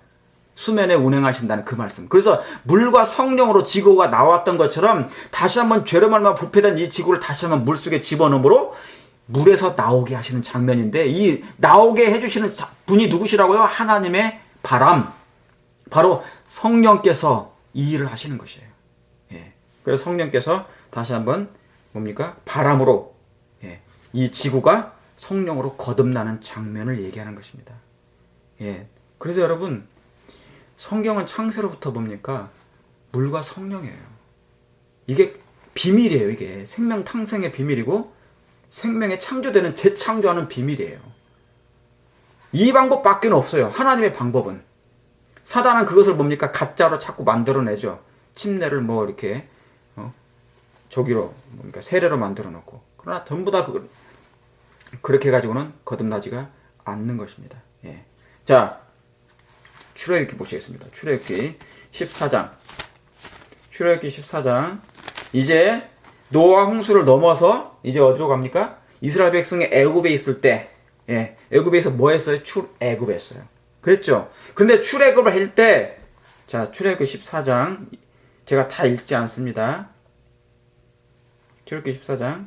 수면에 운행하신다는 그 말씀. 그래서 물과 성령으로 지구가 나왔던 것처럼 다시 한번 죄로 말미암아 부패된 이 지구를 다시 한번 물속에 집어넣음으로 물에서 나오게 하시는 장면인데, 이 나오게 해주시는 분이 누구시라고요? 하나님의 바람, 바로 성령께서 이 일을 하시는 것이에요. 그래서 성령께서 다시 한번 뭡니까? 바람으로 이 지구가 성령으로 거듭나는 장면을 얘기하는 것입니다. 그래서 여러분, 성경은 창세로부터 뭡니까? 물과 성령이에요. 이게 비밀이에요. 이게 생명 탕생의 비밀이고 생명의 창조되는 재창조하는 비밀이에요. 이 방법밖에 없어요. 하나님의 방법은. 사단은 그것을 뭡니까? 가짜로 자꾸 만들어내죠. 침례를 뭐 이렇게 저기로 뭡니까? 세례로 만들어 놓고. 그러나 전부 다 그렇게 해가지고는 거듭나지가 않는 것입니다. 예. 자, 출애굽기 보시겠습니다. 출애굽기 14장. 출애굽기 14장. 이제 노아 홍수를 넘어서 이제 어디로 갑니까? 이스라엘 백성이 애굽에 있을 때, 예, 애굽에서 뭐 했어요? 출애굽했어요. 그랬죠? 근데 출애굽을 할 때, 자, 출애굽기 14장 제가 다 읽지 않습니다. 출애굽기 14장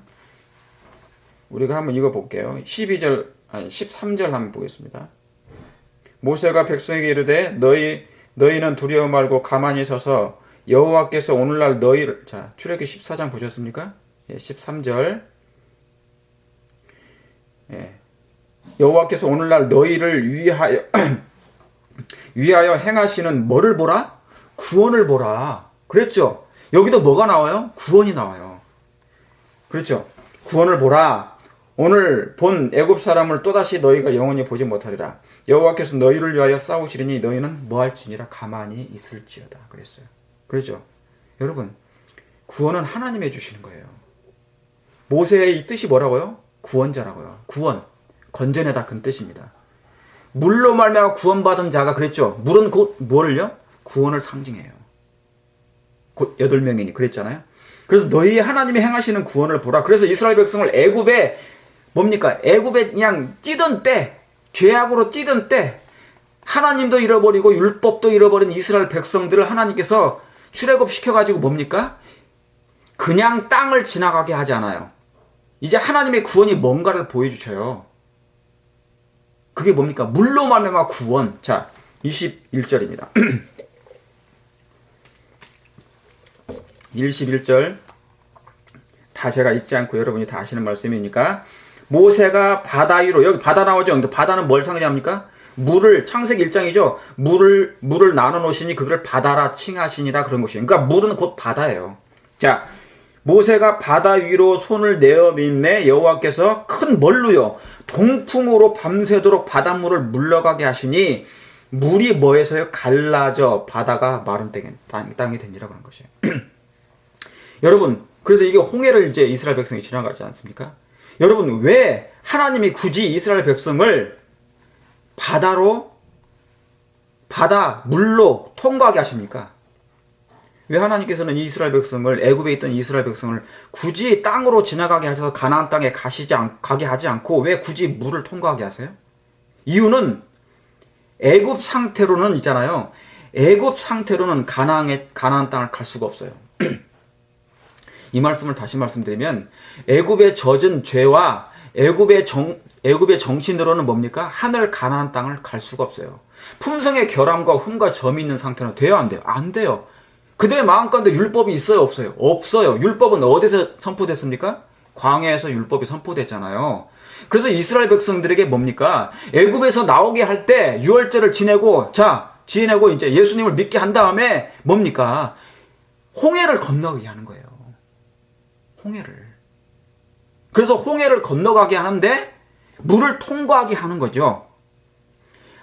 우리가 한번 읽어볼게요. 13절 한번 보겠습니다. 모세가 백성에게 이르되 너희는 두려워 말고 가만히 서서 여호와께서 오늘날 너희를, 자, 출애굽기 14장 보셨습니까? 예, 13절. 예. 여호와께서 오늘날 너희를 위하여 행하시는 뭐를 보라? 구원을 보라. 그랬죠? 여기도 뭐가 나와요? 구원이 나와요. 그렇죠? 구원을 보라. 오늘 본 애굽 사람을 또다시 너희가 영원히 보지 못하리라. 여호와께서 너희를 위하여 싸우시리니 너희는 뭐 할지니라 가만히 있을지어다. 그랬어요. 그렇죠? 여러분, 구원은 하나님이 해주시는 거예요. 모세의 이 뜻이 뭐라고요? 구원자라고요. 구원, 건져내다 그 뜻입니다. 물로 말미암아 구원받은 자가, 그랬죠? 물은 곧 뭐를요? 구원을 상징해요. 곧 8명이니 그랬잖아요. 그래서 너희 하나님이 행하시는 구원을 보라. 그래서 이스라엘 백성을 애굽에 뭡니까? 애굽에 그냥 찌든 때, 죄악으로 찌든 때, 하나님도 잃어버리고 율법도 잃어버린 이스라엘 백성들을 하나님께서 출애굽 시켜가지고 뭡니까? 그냥 땅을 지나가게 하지 않아요. 이제 하나님의 구원이 뭔가를 보여주셔요. 그게 뭡니까? 물로 말미암아 구원. 자, 21절입니다. 21절 다 제가 읽지 않고 여러분이 다 아시는 말씀이니까, 모세가 바다 위로, 여기 바다 나오죠? 그러니까 바다는 뭘 상징합니까? 물을, 창세기 1장이죠. 물을 나눠 놓으시니 그걸 바다라 칭하시니라, 그런 것이에요. 그러니까 물은 곧 바다예요. 자, 모세가 바다 위로 손을 내어 밀매 여호와께서 큰 뭘로요? 동풍으로 밤새도록 바닷물을 물러가게 하시니 물이 뭐에서요? 갈라져 바다가 마른 땅이 되니라, 그런 것이에요. 여러분, 그래서 이게 홍해를 이제 이스라엘 백성이 지나가지 않습니까? 여러분, 왜 하나님이 굳이 이스라엘 백성을 물로 통과하게 하십니까? 왜 하나님께서는 이스라엘 백성을, 애굽에 있던 이스라엘 백성을 굳이 땅으로 지나가게 하셔서 가나안 땅에 가게 하지 않고 왜 굳이 물을 통과하게 하세요? 이유는 애굽 상태로는 있잖아요. 애굽 상태로는 가나안 땅을 갈 수가 없어요. 이 말씀을 다시 말씀드리면, 애굽의 젖은 죄와 애굽의 정신으로는 뭡니까? 하늘 가나안 땅을 갈 수가 없어요. 품성의 결함과 흠과 점이 있는 상태는 돼요, 안 돼요? 안 돼요. 그들의 마음 가운데 율법이 있어요, 없어요? 없어요. 율법은 어디서 선포됐습니까? 광야에서 율법이 선포됐잖아요. 그래서 이스라엘 백성들에게 뭡니까? 애굽에서 나오게 할 때 유월절을 지내고 이제 예수님을 믿게 한 다음에 뭡니까? 홍해를 건너가게 하는 거예요. 홍해를. 그래서 홍해를 건너가게 하는데 물을 통과하게 하는 거죠.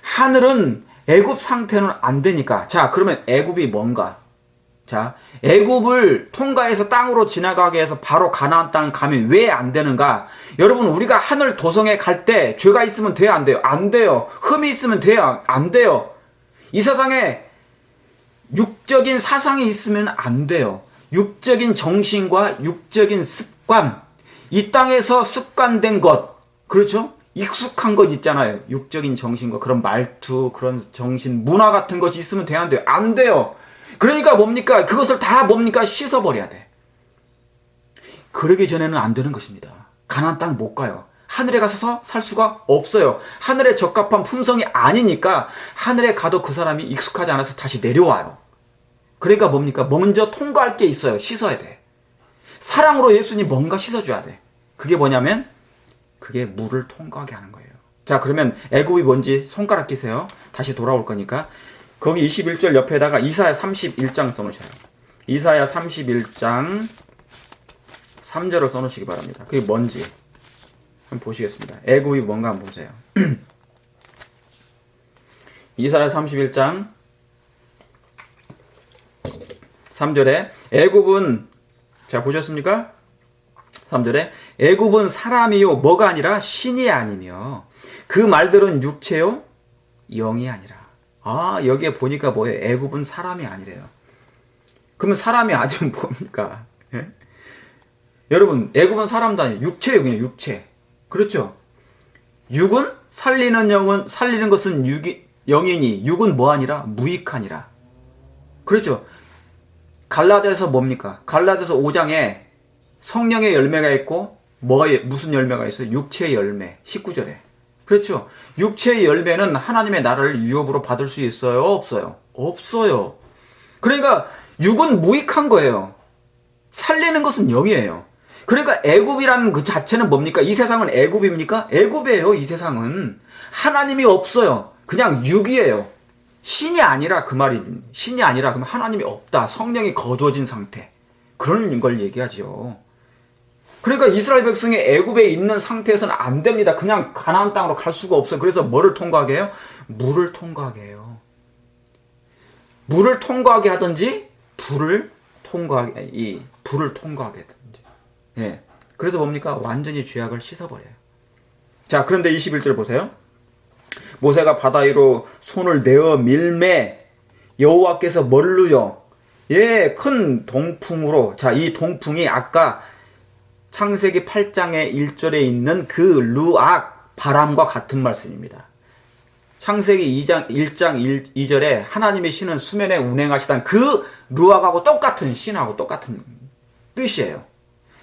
하늘은 애굽 상태는 안 되니까. 자, 그러면 애굽이 뭔가? 자, 애굽을 통과해서 땅으로 지나가게 해서 바로 가나안 땅 가면 왜 안 되는가? 여러분, 우리가 하늘 도성에 갈 때 죄가 있으면 돼요, 안 돼요? 안 돼요. 흠이 있으면 돼요, 안 돼요. 이 세상에 육적인 사상이 있으면 안 돼요. 육적인 정신과 육적인 습관, 이 땅에서 습관된 것, 그렇죠? 익숙한 것 있잖아요. 육적인 정신과 그런 말투, 그런 정신, 문화 같은 것이 있으면 돼요, 안 돼요? 안 돼요. 그러니까 뭡니까? 그것을 다 뭡니까? 씻어버려야 돼. 그러기 전에는 안 되는 것입니다. 가나안 땅 못 가요. 하늘에 가서 살 수가 없어요. 하늘에 적합한 품성이 아니니까 하늘에 가도 그 사람이 익숙하지 않아서 다시 내려와요. 그러니까 뭡니까? 먼저 통과할 게 있어요. 씻어야 돼. 사랑으로 예수님 뭔가 씻어줘야 돼. 그게 뭐냐면 그게 물을 통과하게 하는 거예요. 자, 그러면 애굽이 뭔지 손가락 끼세요. 다시 돌아올 거니까. 거기 21절 옆에다가 이사야 31장 써놓으셔요. 이사야 31장 3절을 써놓으시기 바랍니다. 그게 뭔지 한번 보시겠습니다. 애굽이 뭔가 한번 보세요. 이사야 31장 3절에 애굽은, 자 보셨습니까? 3절에 애굽은 사람이요 뭐가 아니라 신이 아니며 그 말들은 육체요 영이 아니라. 아, 여기에 보니까 뭐예요? 애굽은 사람이 아니래요. 그러면 사람이 아니면 뭡니까? 예? 여러분, 애굽은 사람도 아니에요. 육체예요, 그냥 육체. 그렇죠? 육은 살리는 것은 영이니 육은 뭐 아니라 무익하니라. 그렇죠? 갈라디아서 뭡니까? 갈라디아서 5장에 성령의 열매가 있고 무슨 열매가 있어요? 육체의 열매. 19절에. 그렇죠? 육체의 열매는 하나님의 나라를 유업으로 받을 수 있어요? 없어요? 없어요. 그러니까 육은 무익한 거예요. 살리는 것은 영이에요. 그러니까 애굽이라는 그 자체는 뭡니까? 이 세상은 애굽입니까? 애굽이에요. 이 세상은 하나님이 없어요. 그냥 육이에요. 신이 아니라 그 말이, 신이 아니라 그러면 하나님이 없다. 성령이 거두어진 상태. 그런 걸 얘기하죠. 그러니까 이스라엘 백성이 애굽에 있는 상태에서는 안 됩니다. 그냥 가나안 땅으로 갈 수가 없어요. 그래서 뭐를 통과하게 해요? 물을 통과하게 해요. 물을 통과하게 하든지 불을 통과하게 하든지. 예. 그래서 뭡니까? 완전히 죄악을 씻어버려요. 자, 그런데 21절 보세요. 모세가 바다 위로 손을 내어 밀매 여호와께서 뭘로요? 예, 큰 동풍으로. 자, 이 동풍이 아까 창세기 8장의 1절에 있는 그 루악 바람과 같은 말씀입니다. 창세기 1장 2절에 하나님의 신은 수면에 운행하시던 그 루악하고 똑같은 신하고 똑같은 뜻이에요.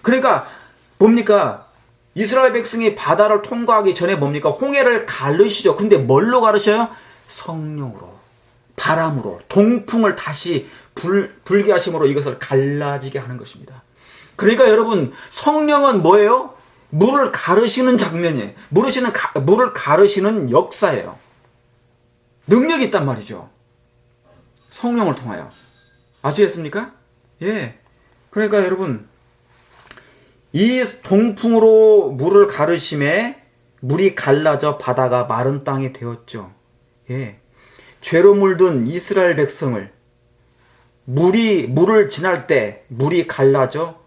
그러니까 뭡니까? 이스라엘 백성이 바다를 통과하기 전에 뭡니까? 홍해를 가르시죠. 근데 뭘로 가르셔요? 성령으로, 바람으로, 동풍을 다시 불게 하심으로 이것을 갈라지게 하는 것입니다. 그러니까 여러분, 성령은 뭐예요? 물을 가르시는 장면이에요. 물을 가르시는 역사예요. 능력이 있단 말이죠. 성령을 통하여. 아시겠습니까? 예. 그러니까 여러분, 이 동풍으로 물을 가르심에 물이 갈라져 바다가 마른 땅이 되었죠. 예. 죄로 물든 이스라엘 백성을 물을 지날 때 물이 갈라져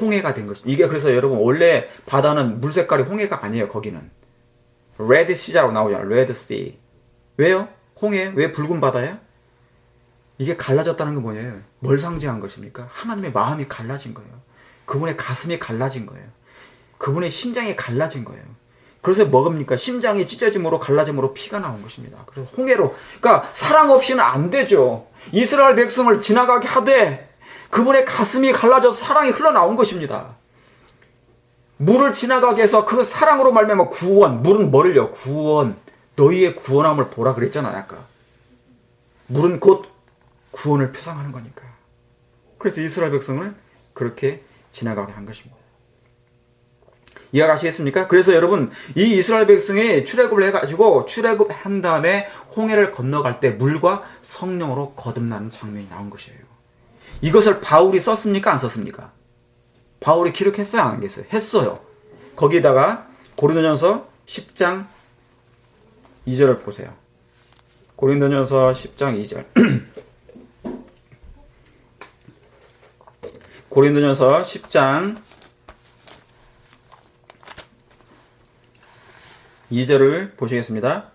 홍해가 된 것입니다. 이게 그래서 여러분 원래 바다는 물 색깔이 홍해가 아니에요. 거기는 레드 시라고 나오잖아요. 레드 씨. 왜요? 홍해 왜 붉은 바다예요? 이게 갈라졌다는 건 뭐예요? 뭘 상징한 것입니까? 하나님의 마음이 갈라진 거예요. 그분의 가슴이 갈라진 거예요. 그분의 심장이 갈라진 거예요. 그래서 뭐입니까? 심장이 찢어짐으로 갈라짐으로 피가 나온 것입니다. 그래서 홍해로, 그러니까 사랑 없이는 안 되죠. 이스라엘 백성을 지나가게 하되 그분의 가슴이 갈라져서 사랑이 흘러나온 것입니다. 물을 지나가게 해서 그 사랑으로 말미암아 구원, 물은 뭐를요? 구원, 너희의 구원함을 보라 그랬잖아요. 아까 물은 곧 구원을 표상하는 거니까. 그래서 이스라엘 백성을 그렇게 지나가게 한 것입니다. 이해가시겠습니까? 그래서 여러분, 이 이스라엘 백성이 출애굽을 해가지고 출애굽한 다음에 홍해를 건너갈 때 물과 성령으로 거듭나는 장면이 나온 것이에요. 이것을 바울이 썼습니까? 안 썼습니까? 바울이 기록했어요? 안 했어요? 했어요. 거기다가 고린도전서 10장 2절을 보세요. 고린도전서 10장 2절. 고린도전서 10장 2절을 보시겠습니다.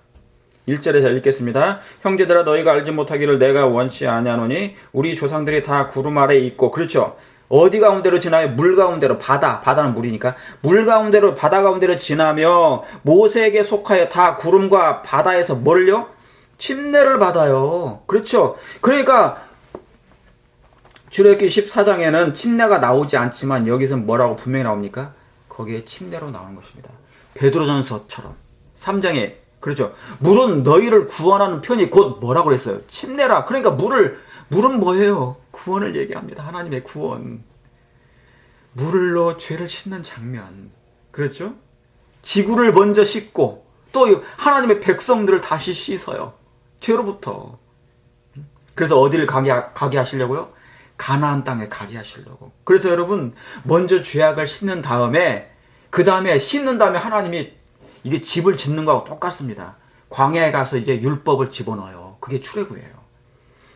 1절에 잘 읽겠습니다. 형제들아 너희가 알지 못하기를 내가 원치 아니하노니 우리 조상들이 다 구름 아래에 있고. 그렇죠. 어디 가운데로 지나요? 물 가운데로. 바다는 물이니까 물 가운데로, 바다 가운데로 지나며 모세에게 속하여 다 구름과 바다에서 뭘요? 침례를 받아요. 그렇죠. 그러니까 출애굽기 14장에는 침례가 나오지 않지만 여기서 뭐라고 분명히 나옵니까? 거기에 침례로 나오는 것입니다. 베드로전서처럼 3장에 그렇죠. 물은 너희를 구원하는 편이 곧 뭐라고 그랬어요? 침례라. 그러니까 물은 뭐예요? 구원을 얘기합니다. 하나님의 구원. 물로 죄를 씻는 장면. 그렇죠? 지구를 먼저 씻고 또 하나님의 백성들을 다시 씻어요. 죄로부터. 그래서 어디를 가게 하시려고요? 가나안 땅에 가게 하시려고. 그래서 여러분 먼저 죄악을 씻는 다음에 그 다음에 씻는 다음에 하나님이 이게 집을 짓는 거하고 똑같습니다. 광야에 가서 이제 율법을 집어넣어요. 그게 출애굽이에요.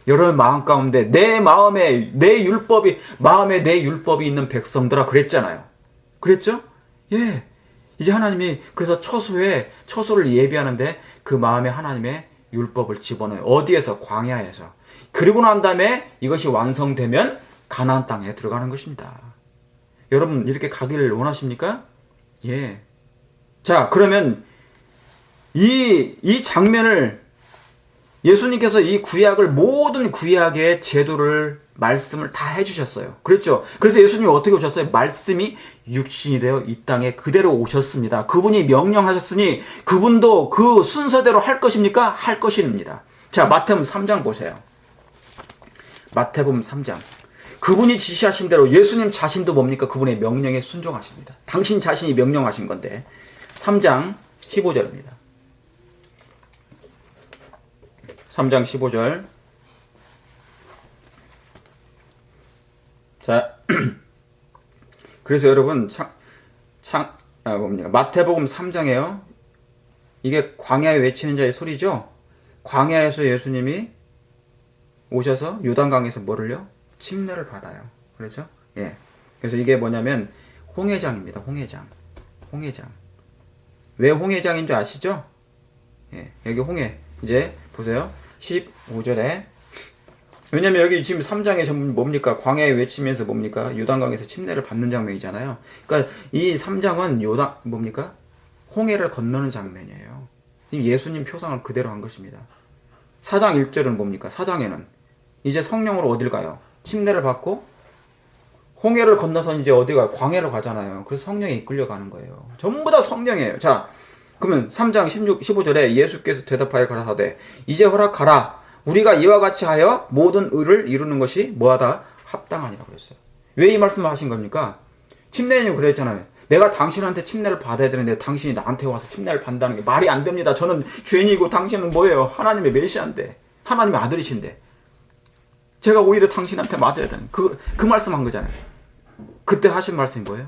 여러분 마음 가운데 내 마음에 내 율법이 있는 백성들아 그랬잖아요. 그랬죠? 예. 이제 하나님이 그래서 처소를 예비하는데 그 마음에 하나님의 율법을 집어넣어요. 어디에서? 광야에서. 그리고 난 다음에 이것이 완성되면 가나안 땅에 들어가는 것입니다. 여러분 이렇게 가기를 원하십니까? 예. 자, 그러면 이 장면을 예수님께서 이 구약을 모든 구약의 제도를 말씀을 다 해주셨어요. 그랬죠? 그래서 예수님이 어떻게 오셨어요? 말씀이 육신이 되어 이 땅에 그대로 오셨습니다. 그분이 명령하셨으니 그분도 그 순서대로 할 것입니까? 할 것입니다. 자, 마태복음 3장 보세요. 마태복음 3장. 그분이 지시하신 대로 예수님 자신도 뭡니까? 그분의 명령에 순종하십니다. 당신 자신이 명령하신 건데 3장 15절입니다. 3장 15절. 자, 그래서 여러분 마태복음 3장에요. 이게 광야에 외치는 자의 소리죠. 광야에서 예수님이 오셔서 요단강에서 뭐를요? 침례를 받아요. 그렇죠? 예. 그래서 이게 뭐냐면 홍해장입니다. 홍해장. 왜 홍해장인 줄 아시죠? 예. 여기 홍해. 이제 보세요. 15절에 왜냐면 여기 지금 3장에 전부 뭡니까? 광야에 외치면서 뭡니까? 요단강에서 침례를 받는 장면이잖아요. 그러니까 이 3장은 뭡니까? 홍해를 건너는 장면이에요. 예수님 표상을 그대로 한 것입니다. 4장 1절은 뭡니까? 4장에는 이제 성령으로 어딜 가요? 침례를 받고 홍해를 건너서 이제 어디 가요? 광야로 가잖아요. 그래서 성령에 이끌려 가는 거예요. 전부 다 성령이에요. 자, 그러면 3장 15절에 예수께서 대답하여 가라사대 이제 허락하라. 우리가 이와 같이 하여 모든 의를 이루는 것이 뭐하다? 합당하니라 그랬어요. 왜 이 말씀을 하신 겁니까? 침례는 그랬잖아요. 내가 당신한테 침례를 받아야 되는데 당신이 나한테 와서 침례를 받는다는 게 말이 안 됩니다. 저는 죄인이고 당신은 뭐예요? 하나님의 메시아인데, 하나님의 아들이신데 제가 오히려 당신한테 맞아야 되는 그 말씀 한 거잖아요. 그때 하신 말씀이 뭐예요?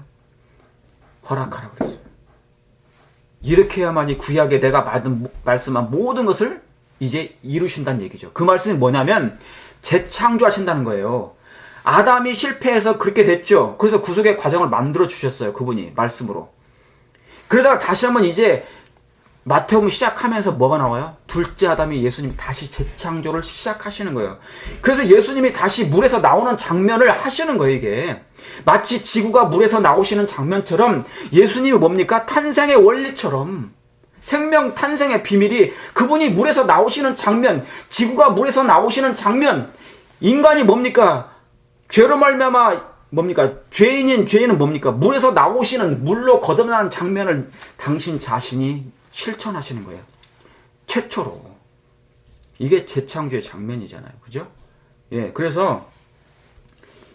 허락하라 그랬어요. 이렇게 해야만이 구약에 내가 말씀한 모든 것을 이제 이루신다는 얘기죠. 그 말씀이 뭐냐면 재창조하신다는 거예요. 아담이 실패해서 그렇게 됐죠. 그래서 구속의 과정을 만들어 주셨어요. 그분이 말씀으로. 그러다가 다시 한번 이제 마태복음 시작하면서 뭐가 나와요? 둘째 아담이 예수님이 다시 재창조를 시작하시는 거예요. 그래서 예수님이 다시 물에서 나오는 장면을 하시는 거예요. 이게 마치 지구가 물에서 나오시는 장면처럼 예수님이 뭡니까? 탄생의 원리처럼 생명 탄생의 비밀이 그분이 물에서 나오시는 장면, 지구가 물에서 나오시는 장면, 인간이 뭡니까? 죄로 말미암아 뭡니까? 죄인은 뭡니까? 물에서 나오시는 물로 거듭나는 장면을 당신 자신이 실천하시는 거예요. 최초로. 이게 재창조의 장면이잖아요. 그죠? 예, 그래서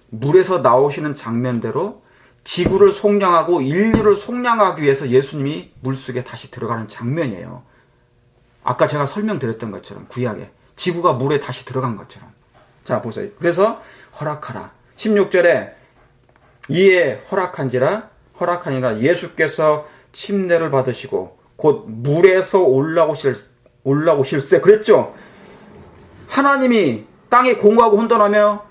물에서 나오시는 장면대로 지구를 속량하고 인류를 속량하기 위해서 예수님이 물속에 다시 들어가는 장면이에요. 아까 제가 설명드렸던 것처럼 구약에 지구가 물에 다시 들어간 것처럼. 자, 보세요. 그래서 허락하라. 16절에 이에 허락하니라 예수께서 침례를 받으시고 곧 물에서 올라오실세 그랬죠. 하나님이 땅에 공고하고 혼돈하며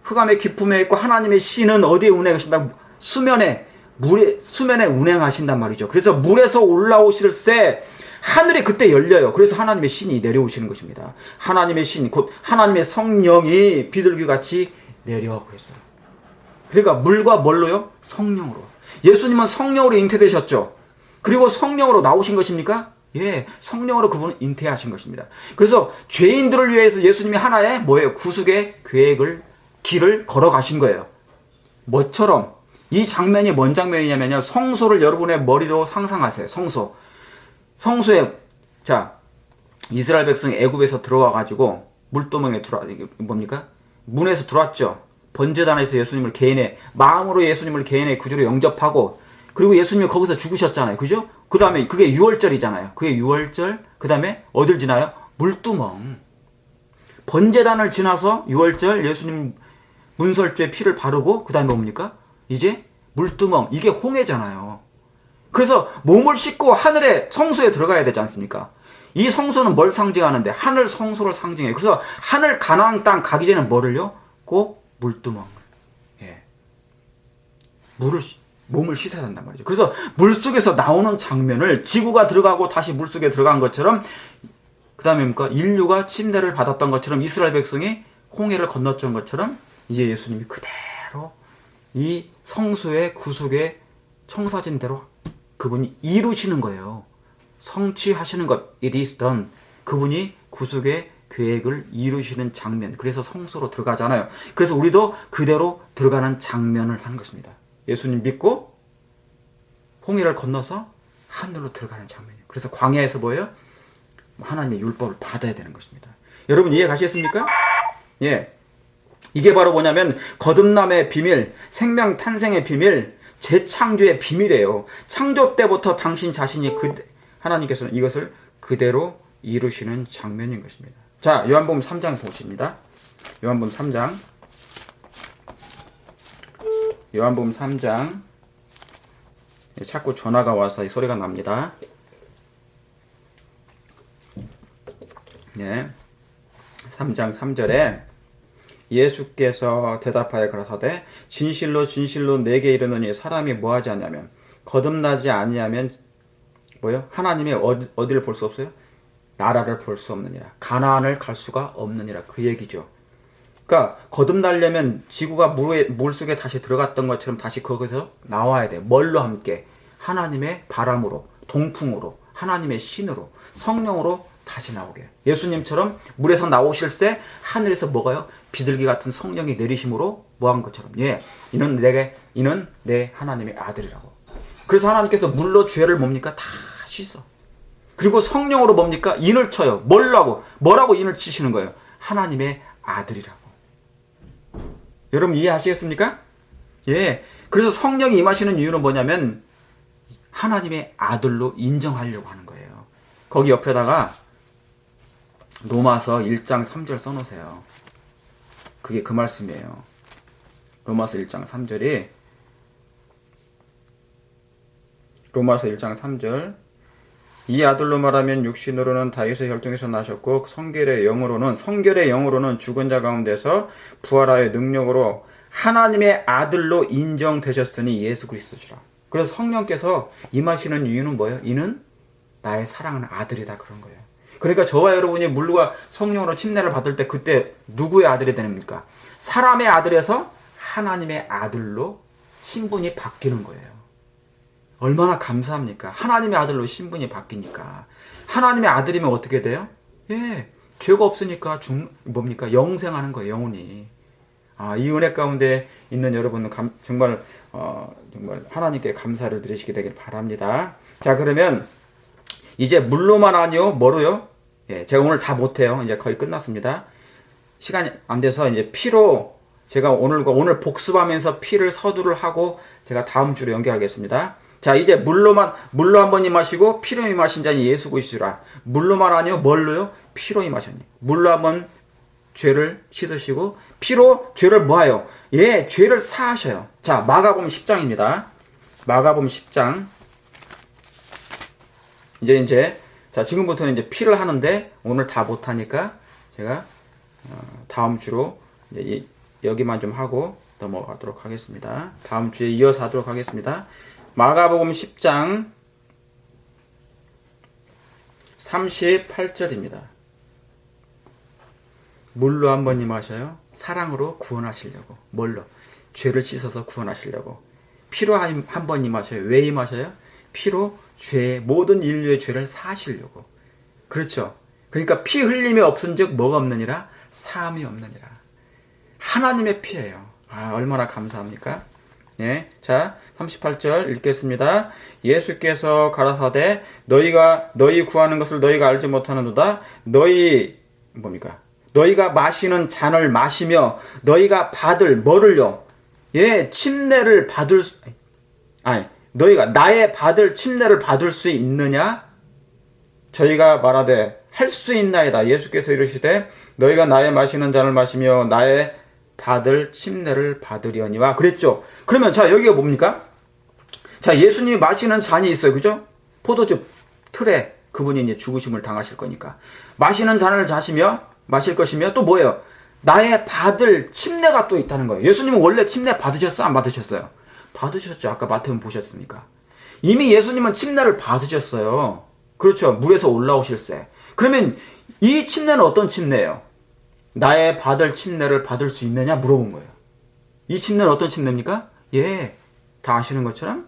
흑암의 깊음에 있고 하나님의 신은 어디에 운행하신다? 수면에 운행하신단 말이죠. 그래서 물에서 올라오실세 하늘이 그때 열려요. 그래서 하나님의 신이 내려오시는 것입니다. 하나님의 신, 곧 하나님의 성령이 비둘기같이 내려오고 있어요. 그러니까 물과 뭘로요? 성령으로. 예수님은 성령으로 잉태되셨죠. 그리고 성령으로 나오신 것입니까? 예, 성령으로 그분은 잉태하신 것입니다. 그래서 죄인들을 위해서 예수님이 하나의 뭐예요? 구속의 길을 걸어가신 거예요. 뭐처럼? 이 장면이 뭔 장면이냐면요. 성소를 여러분의 머리로 상상하세요. 성소에, 자, 이스라엘 백성이 애굽에서 들어와가지고 물두멍에 뭡니까? 문에서 들어왔죠. 번제단에서 예수님을 마음으로 예수님을 개인의 구주로 영접하고, 그리고 예수님이 거기서 죽으셨잖아요. 그죠? 그 다음에 그게 유월절이잖아요. 그게 유월절, 그 다음에 어딜 지나요? 물두멍. 번제단을 지나서 유월절 예수님 문설주에 피를 바르고 그 다음에 뭡니까? 이제 물두멍, 이게 홍해잖아요. 그래서 몸을 씻고 하늘의 성소에 들어가야 되지 않습니까? 이 성소는 뭘 상징하는데? 하늘 성소를 상징해요. 그래서 하늘 가나안 땅 가기 전에 뭐를요? 꼭 물두멍. 예. 몸을 씻어야 된단 말이죠. 그래서 물속에서 나오는 장면을 지구가 들어가고 다시 물속에 들어간 것처럼, 그 다음에 뭡니까? 인류가 침례를 받았던 것처럼, 이스라엘 백성이 홍해를 건넜던 것처럼 이제 예수님이 그대로 이 성소의 구속의 청사진대로 그분이 이루시는 거예요. 성취하시는 것, it is done. 그분이 구속의 계획을 이루시는 장면. 그래서 성소로 들어가잖아요. 그래서 우리도 그대로 들어가는 장면을 하는 것입니다. 예수님 믿고 홍해를 건너서 하늘로 들어가는 장면이에요. 그래서 광야에서 뭐예요? 하나님의 율법을 받아야 되는 것입니다. 여러분 이해 가시겠습니까? 예. 이게 바로 뭐냐면 거듭남의 비밀, 생명 탄생의 비밀, 재창조의 비밀이에요. 창조 때부터 당신 자신이 하나님께서는 이것을 그대로 이루시는 장면인 것입니다. 자, 요한복음 3장 보십니다. 요한복음 3장. 요한복음 3장. 자꾸 전화가 와서 이 소리가 납니다. 네. 3장 3절에 예수께서 대답하여 가라사대 진실로 진실로 내게 이르노니 사람이 뭐하지 않냐면 거듭나지 아니하면 뭐요? 하나님의 어디를 볼 수 없어요? 나라를 볼 수 없느니라. 가나안을 갈 수가 없느니라. 그 얘기죠. 그러니까 거듭나려면 지구가 물속에 다시 들어갔던 것처럼 다시 거기서 나와야 돼. 뭘로 함께? 하나님의 바람으로, 동풍으로, 하나님의 신으로, 성령으로 다시 나오게. 예수님처럼 물에서 나오실 때 하늘에서 뭐가요? 비둘기 같은 성령이 내리심으로 뭐한 것처럼. 예, 이는 내 하나님의 아들이라고. 그래서 하나님께서 물로 죄를 뭡니까? 다 씻어. 그리고 성령으로 뭡니까? 인을 쳐요. 뭐라고 인을 치시는 거예요? 하나님의 아들이라고. 여러분 이해하시겠습니까? 예. 그래서 성령이 임하시는 이유는 뭐냐면 하나님의 아들로 인정하려고 하는 거예요. 거기 옆에다가 로마서 1장 3절 써놓으세요. 그게 그 말씀이에요. 로마서 1장 3절이 로마서 1장 3절 이 아들로 말하면 육신으로는 다윗의 혈통에서 나셨고 성결의 영으로는 죽은 자 가운데서 부활하여 능력으로 하나님의 아들로 인정되셨으니 예수 그리스도시라. 그래서 성령께서 임하시는 이유는 뭐예요? 이는 나의 사랑하는 아들이다 그런 거예요. 그러니까 저와 여러분이 물과 성령으로 침례를 받을 때 그때 누구의 아들이 됩니까? 사람의 아들에서 하나님의 아들로 신분이 바뀌는 거예요. 얼마나 감사합니까? 하나님의 아들로 신분이 바뀌니까. 하나님의 아들이면 어떻게 돼요? 예, 죄가 없으니까 뭡니까? 영생하는 거예요, 영혼이. 이 은혜 가운데 있는 여러분은 정말 하나님께 감사를 드리시게 되길 바랍니다. 자, 그러면 이제 물로만 아니요, 뭐로요? 예, 제가 오늘 다 못해요. 이제 거의 끝났습니다. 시간이 안 돼서 이제 피로 제가 오늘 복습하면서 피를 서두를 하고 제가 다음 주로 연결하겠습니다. 자, 이제 물로 한번 임하시고 피로 임하신 자니 예수 그리스도라. 물로만 아니요, 뭘로요? 피로 임하셨니. 물로 한번 죄를 씻으시고 피로 죄를 뭐하요? 예, 죄를 사하셔요. 자, 마가복음 10장입니다. 마가복음 10장. 이제 자, 지금부터는 이제 피를 하는데 오늘 다 못하니까 제가 다음 주로 이제 여기만 좀 하고 넘어가도록 하겠습니다. 다음 주에 이어서 하도록 하겠습니다. 마가복음 10장 38절입니다. 물로 한번 임하셔요. 사랑으로 구원하시려고. 뭘로? 죄를 씻어서 구원하시려고. 피로 한번 임하셔요. 왜 임하셔요? 피로 모든 인류의 죄를 사하시려고. 그렇죠. 그러니까 피 흘림이 없은즉 뭐가 없느니라? 사함이 없느니라. 하나님의 피예요. 얼마나 감사합니까? 네. 자, 38절 읽겠습니다. 예수께서 가라사대 너희 구하는 것을 너희가 알지 못하는도다. 너희가 마시는 잔을 마시며 너희가 받을 뭐를요? 예, 침례를 받을 너희가 나의 받을 침례를 받을 수 있느냐? 저희가 말하되 할 수 있나이다. 예수께서 이르시되 너희가 나의 마시는 잔을 마시며 나의 받을 침례를 받으려니와 그랬죠. 그러면 자 여기가 뭡니까? 자 예수님이 마시는 잔이 있어요. 그죠? 포도즙 틀에 그분이 이제 죽으심을 당하실 거니까 마시는 잔을 마실 것이며 또 뭐예요? 나의 받을 침례가 또 있다는 거예요. 예수님은 원래 침례 받으셨어요? 안 받으셨어요? 받으셨죠. 아까 마태음 보셨으니까. 이미 예수님은 침례를 받으셨어요. 그렇죠. 물에서 올라오실세. 그러면 이 침례는 어떤 침례예요? 나의 받을 침례를 받을 수 있느냐 물어본 거예요. 이 침례는 어떤 침례입니까? 예, 다 아시는 것처럼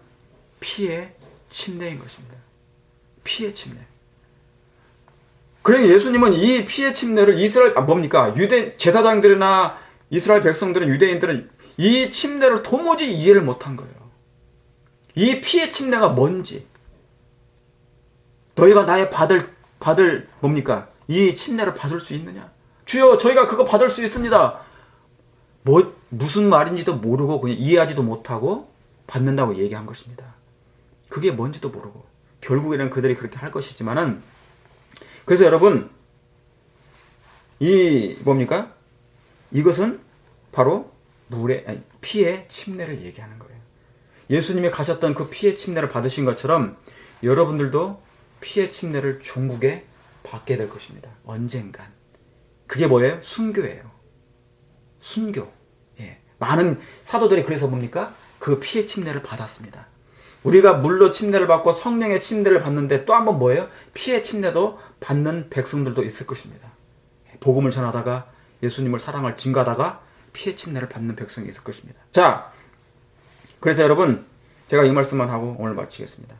피의 침례인 것입니다. 피의 침례. 그래 예수님은 이 피의 침례를 뭡니까? 유대 제사장들이나 이스라엘 백성들은 유대인들은 이 침례를 도무지 이해를 못한 거예요. 이 피의 침례가 뭔지. 너희가 나의 받을 뭡니까? 이 침례를 받을 수 있느냐? 주여 저희가 그거 받을 수 있습니다. 무슨 말인지도 모르고 그냥 이해하지도 못하고 받는다고 얘기한 것입니다. 그게 뭔지도 모르고 결국에는 그들이 그렇게 할 것이지만은 그래서 여러분 뭡니까? 이것은 바로 피의 침례를 얘기하는 거예요. 예수님이 가셨던 그 피의 침례를 받으신 것처럼 여러분들도 피의 침례를 종국에 받게 될 것입니다. 언젠간. 그게 뭐예요? 순교예요. 순교. 예. 많은 사도들이 그래서 뭡니까? 그 피의 침례를 받았습니다. 우리가 물로 침례를 받고 성령의 침례를 받는데 또 한 번 뭐예요? 피의 침례도 받는 백성들도 있을 것입니다. 복음을 전하다가 예수님을 사랑을 증가하다가 피의 침례를 받는 백성이 있을 것입니다. 자, 그래서 여러분 제가 이 말씀만 하고 오늘 마치겠습니다.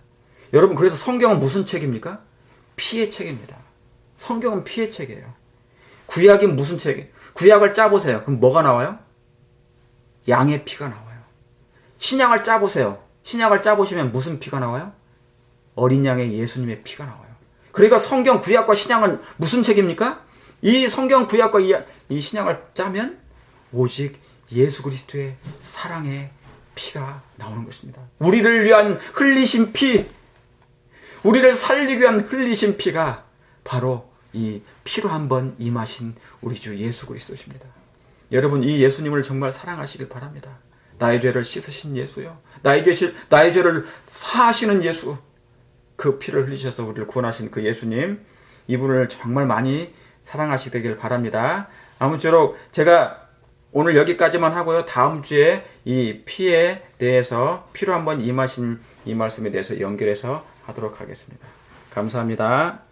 여러분 그래서 성경은 무슨 책입니까? 피의 책입니다. 성경은 피의 책이에요. 구약이 무슨 책이에요? 구약을 짜보세요. 그럼 뭐가 나와요? 양의 피가 나와요. 신약을 짜보세요. 신약을 짜보시면 무슨 피가 나와요? 어린 양의 예수님의 피가 나와요. 그러니까 성경 구약과 신약은 무슨 책입니까? 이 성경 구약과 이 신약을 짜면 오직 예수 그리스도의 사랑의 피가 나오는 것입니다. 우리를 위한 흘리신 피, 우리를 살리기 위한 흘리신 피가 바로 이 피로 한번 임하신 우리 주 예수 그리스도십니다. 여러분 이 예수님을 정말 사랑하시길 바랍니다. 나의 죄를 씻으신 예수요. 나의 죄를 사하시는 예수. 그 피를 흘리셔서 우리를 구원하신 그 예수님. 이분을 정말 많이 사랑하시길 바랍니다. 아무쪼록 제가 오늘 여기까지만 하고요. 다음 주에 이 피에 대해서 피로 한번 임하신 이 말씀에 대해서 연결해서 하도록 하겠습니다. 감사합니다.